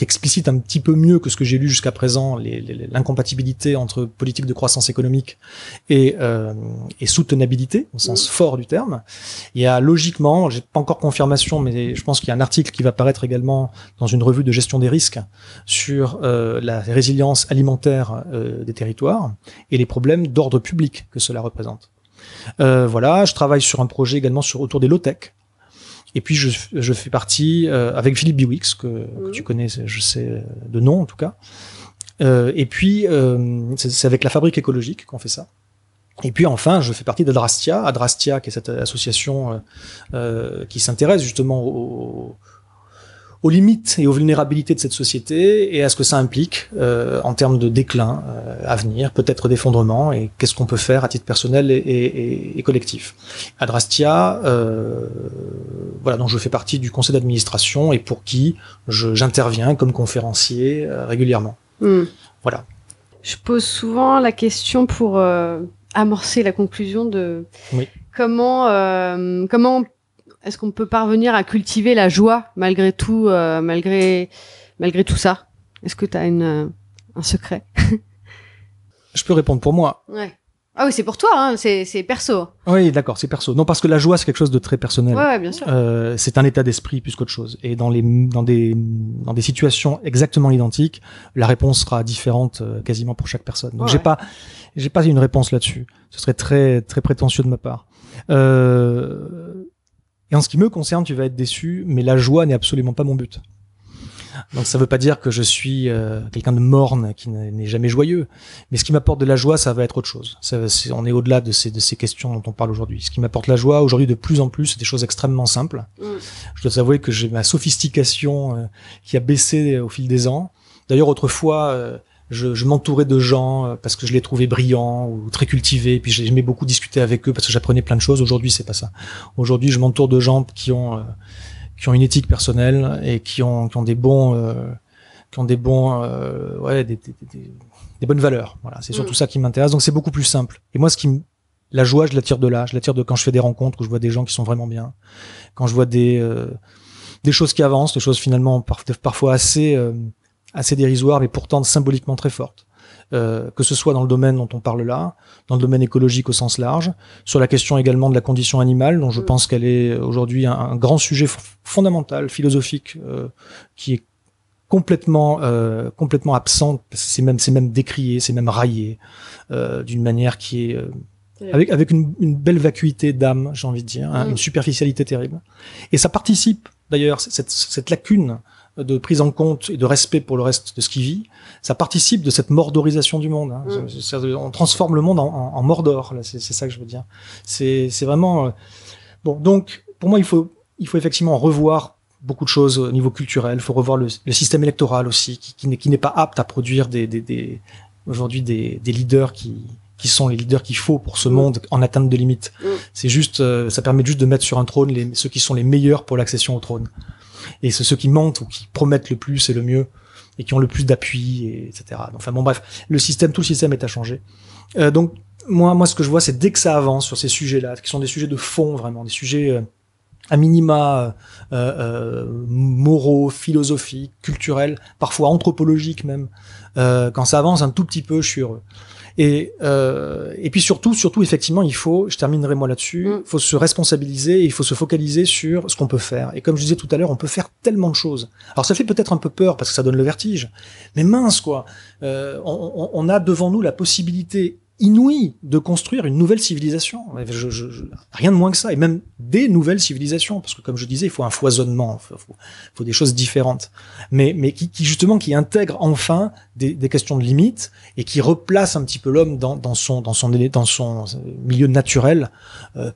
Speaker 3: explicite un petit peu mieux que ce que j'ai lu jusqu'à présent l'incompatibilité entre politique de croissance économique et soutenabilité au sens fort du terme. Il y a logiquement, j'ai pas encore confirmation, mais je pense qu'il y a un article qui va paraître également dans une revue de gestion des risques sur la résilience alimentaire des territoires et les problèmes d'ordre public que cela représente. Voilà, je travaille sur un projet également autour des low-tech. Et puis je fais partie avec Philippe Biwix que tu connais, je sais de nom en tout cas. Et puis c'est avec la Fabrique écologique qu'on fait ça. Et puis enfin, je fais partie d'Adrastia, qui est cette association qui s'intéresse justement aux limites et aux vulnérabilités de cette société et à ce que ça implique en termes de déclin à venir, peut-être d'effondrement, et qu'est-ce qu'on peut faire à titre personnel et collectif. Adrastia, voilà, donc je fais partie du conseil d'administration et pour qui j'interviens comme conférencier régulièrement. Voilà.
Speaker 2: Je pose souvent la question pour amorcer la conclusion de comment est-ce qu'on peut parvenir à cultiver la joie malgré tout, malgré tout ça? Est-ce que tu as un secret?
Speaker 3: Je peux répondre pour moi.
Speaker 2: Ouais. Ah oui, c'est pour toi, hein, c'est perso.
Speaker 3: Oui, d'accord, c'est perso. Non, parce que la joie, c'est quelque chose de très personnel.
Speaker 2: Ouais, bien sûr.
Speaker 3: C'est un état d'esprit plus qu'autre chose. Et dans des situations exactement identiques, la réponse sera différente quasiment pour chaque personne. Donc j'ai pas une réponse là-dessus. Ce serait très très prétentieux de ma part. Et en ce qui me concerne, tu vas être déçu, mais la joie n'est absolument pas mon but. Donc ça veut pas dire que je suis quelqu'un de morne qui n'est jamais joyeux, mais ce qui m'apporte de la joie, ça va être autre chose. On est au-delà de ces questions dont on parle aujourd'hui. Ce qui m'apporte la joie aujourd'hui de plus en plus, c'est des choses extrêmement simples. Je dois avouer que j'ai ma sophistication qui a baissé au fil des ans. D'ailleurs, autrefois, je m'entourais de gens parce que je les trouvais brillants ou très cultivés, puis j'aimais beaucoup discuter avec eux parce que j'apprenais plein de choses. Aujourd'hui, c'est pas ça. Aujourd'hui, je m'entoure de gens qui ont une éthique personnelle et qui ont des bonnes valeurs. Voilà, c'est surtout ça qui m'intéresse. Donc c'est beaucoup plus simple. Et moi, la joie, je la tire de là. Je la tire de quand je fais des rencontres où je vois des gens qui sont vraiment bien, quand je vois des des choses qui avancent, des choses finalement parfois assez dérisoires, mais pourtant symboliquement très fortes. Que ce soit dans le domaine dont on parle là, dans le domaine écologique au sens large, sur la question également de la condition animale, dont je pense qu'elle est aujourd'hui un grand sujet fondamental, philosophique, qui est complètement absent. C'est même décrié, c'est même raillé d'une manière qui est avec une belle vacuité d'âme, j'ai envie de dire, une superficialité terrible. Et ça participe d'ailleurs, cette lacune de prise en compte et de respect pour le reste de ce qui vit, ça participe de cette mordorisation du monde. On transforme le monde en Mordor, là, c'est ça que je veux dire. C'est vraiment bon. Donc pour moi, il faut effectivement revoir beaucoup de choses au niveau culturel. Il faut revoir le système électoral aussi, qui n'est pas apte à produire aujourd'hui des leaders qui sont les leaders qu'il faut pour ce monde en atteinte de limites. C'est juste, ça permet juste de mettre sur un trône ceux qui sont les meilleurs pour l'accession au trône. Et c'est ceux qui mentent ou qui promettent le plus et le mieux et qui ont le plus d'appui, etc. Enfin bon, bref, tout le système est à changer. Donc moi, ce que je vois, c'est dès que ça avance sur ces sujets-là, qui sont des sujets de fond vraiment, des sujets à minima moraux, philosophiques, culturels, parfois anthropologiques même. Quand ça avance un tout petit peu, je suis heureux. Et puis surtout, effectivement, je terminerai moi là-dessus, il faut se responsabiliser et il faut se focaliser sur ce qu'on peut faire. Et comme je disais tout à l'heure, on peut faire tellement de choses. Alors ça fait peut-être un peu peur parce que ça donne le vertige, mais mince quoi, on a devant nous la possibilité inouïe de construire une nouvelle civilisation. Rien de moins que ça, et même des nouvelles civilisations, parce que comme je disais, il faut un foisonnement, faut des choses différentes, mais qui intègrent enfin des questions de limites et qui replacent un petit peu l'homme dans son milieu naturel,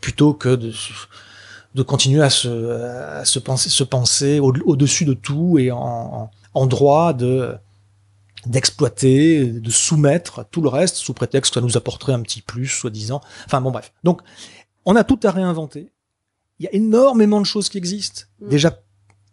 Speaker 3: plutôt que de continuer à se penser au-dessus de tout et en droit d'exploiter, de soumettre tout le reste sous prétexte que ça nous apporterait un petit plus, soi-disant. Enfin bon, bref. Donc, on a tout à réinventer. Il y a énormément de choses qui existent. Déjà,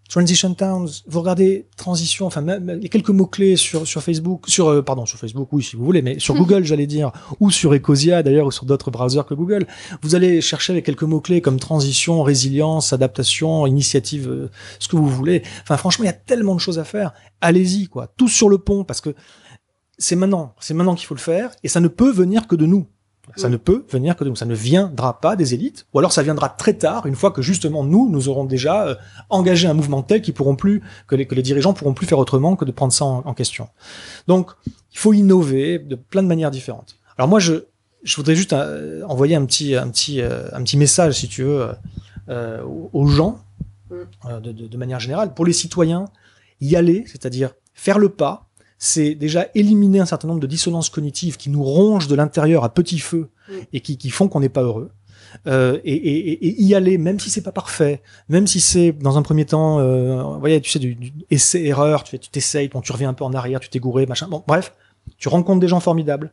Speaker 3: Transition Towns, vous regardez transition, enfin, il y a quelques mots-clés sur Facebook, sur Facebook, oui, si vous voulez, mais sur Google, j'allais dire, ou sur Ecosia, d'ailleurs, ou sur d'autres browsers que Google. Vous allez chercher avec quelques mots-clés comme transition, résilience, adaptation, initiative, ce que vous voulez. Enfin, franchement, il y a tellement de choses à faire. Allez-y, quoi. Tous sur le pont, parce que c'est maintenant qu'il faut le faire, et ça ne peut venir que de nous. Ça ne peut venir que de nous. Ça ne viendra pas des élites, ou alors ça viendra très tard, une fois que justement nous aurons déjà engagé un mouvement tel que les dirigeants pourront plus faire autrement que de prendre ça en question. Donc, il faut innover de plein de manières différentes. Alors moi, je voudrais juste envoyer un petit message, si tu veux, aux gens, de manière générale. Pour les citoyens, y aller, c'est-à-dire faire le pas, c'est déjà éliminer un certain nombre de dissonances cognitives qui nous rongent de l'intérieur à petit feu et qui font qu'on n'est pas heureux. Et y aller, même si c'est pas parfait, même si c'est dans un premier temps, voyez, tu sais, du essai-erreur, tu t'essayes, tu reviens un peu en arrière, tu t'es gouré, machin. Bon, bref, tu rencontres des gens formidables,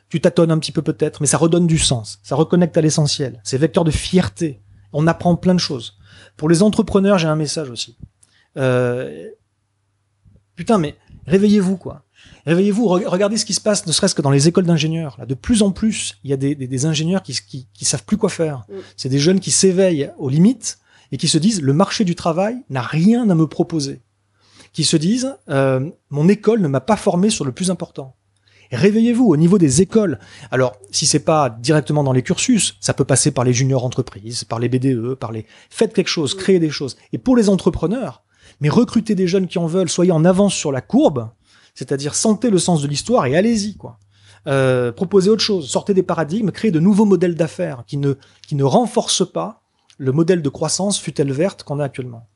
Speaker 3: tu tâtonnes un petit peu peut-être, mais ça redonne du sens, ça reconnecte à l'essentiel, c'est vecteur de fierté. On apprend plein de choses. Pour les entrepreneurs, j'ai un message aussi. Putain, mais réveillez-vous, quoi. Réveillez-vous, regardez ce qui se passe, ne serait-ce que dans les écoles d'ingénieurs. Là, de plus en plus, il y a des ingénieurs qui savent plus quoi faire. C'est des jeunes qui s'éveillent aux limites et qui se disent, le marché du travail n'a rien à me proposer. Qui se disent, mon école ne m'a pas formé sur le plus important. Et réveillez-vous au niveau des écoles. Alors, si c'est pas directement dans les cursus, ça peut passer par les juniors entreprises, par les BDE, faites quelque chose, créez des choses. Et pour les entrepreneurs, mais recrutez des jeunes qui en veulent, soyez en avance sur la courbe, c'est-à-dire sentez le sens de l'histoire et allez-y, quoi. Proposez autre chose, sortez des paradigmes, créez de nouveaux modèles d'affaires qui ne renforcent pas le modèle de croissance, fût-elle verte, qu'on a actuellement.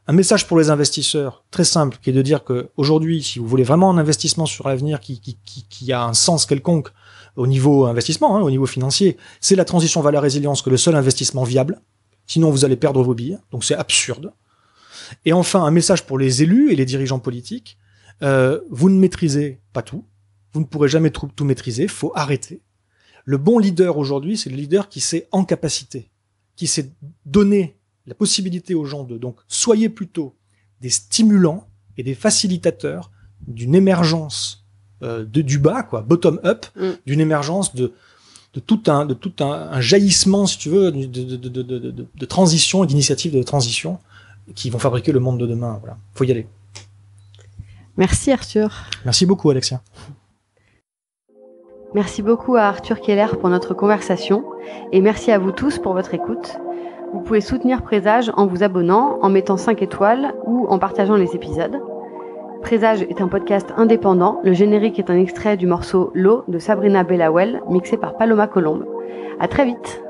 Speaker 3: Un message pour les investisseurs, très simple, qui est de dire que aujourd'hui, si vous voulez vraiment un investissement sur l'avenir qui a un sens quelconque au niveau investissement, au niveau financier, c'est la transition vers la résilience que le seul investissement viable. Sinon, vous allez perdre vos billes, donc c'est absurde. Et enfin, un message pour les élus et les dirigeants politiques. Vous ne maîtrisez pas tout. Vous ne pourrez jamais tout maîtriser. Faut arrêter. Le bon leader aujourd'hui, c'est le leader qui sait en capacité, qui sait donner la possibilité aux gens donc, soyez plutôt des stimulants et des facilitateurs d'une émergence du bas, quoi, bottom up, d'une émergence de tout un jaillissement, si tu veux, de transition et d'initiative de transition qui vont fabriquer le monde de demain. Voilà, faut y aller.
Speaker 2: Merci Arthur.
Speaker 3: Merci beaucoup Alexia.
Speaker 2: Merci beaucoup à Arthur Keller pour notre conversation et merci à vous tous pour votre écoute. Vous pouvez soutenir Présage en vous abonnant, en mettant 5 étoiles ou en partageant les épisodes. Présage est un podcast indépendant. Le générique est un extrait du morceau L'eau de Sabrina Bellawell, mixé par Paloma Colombe. À très vite.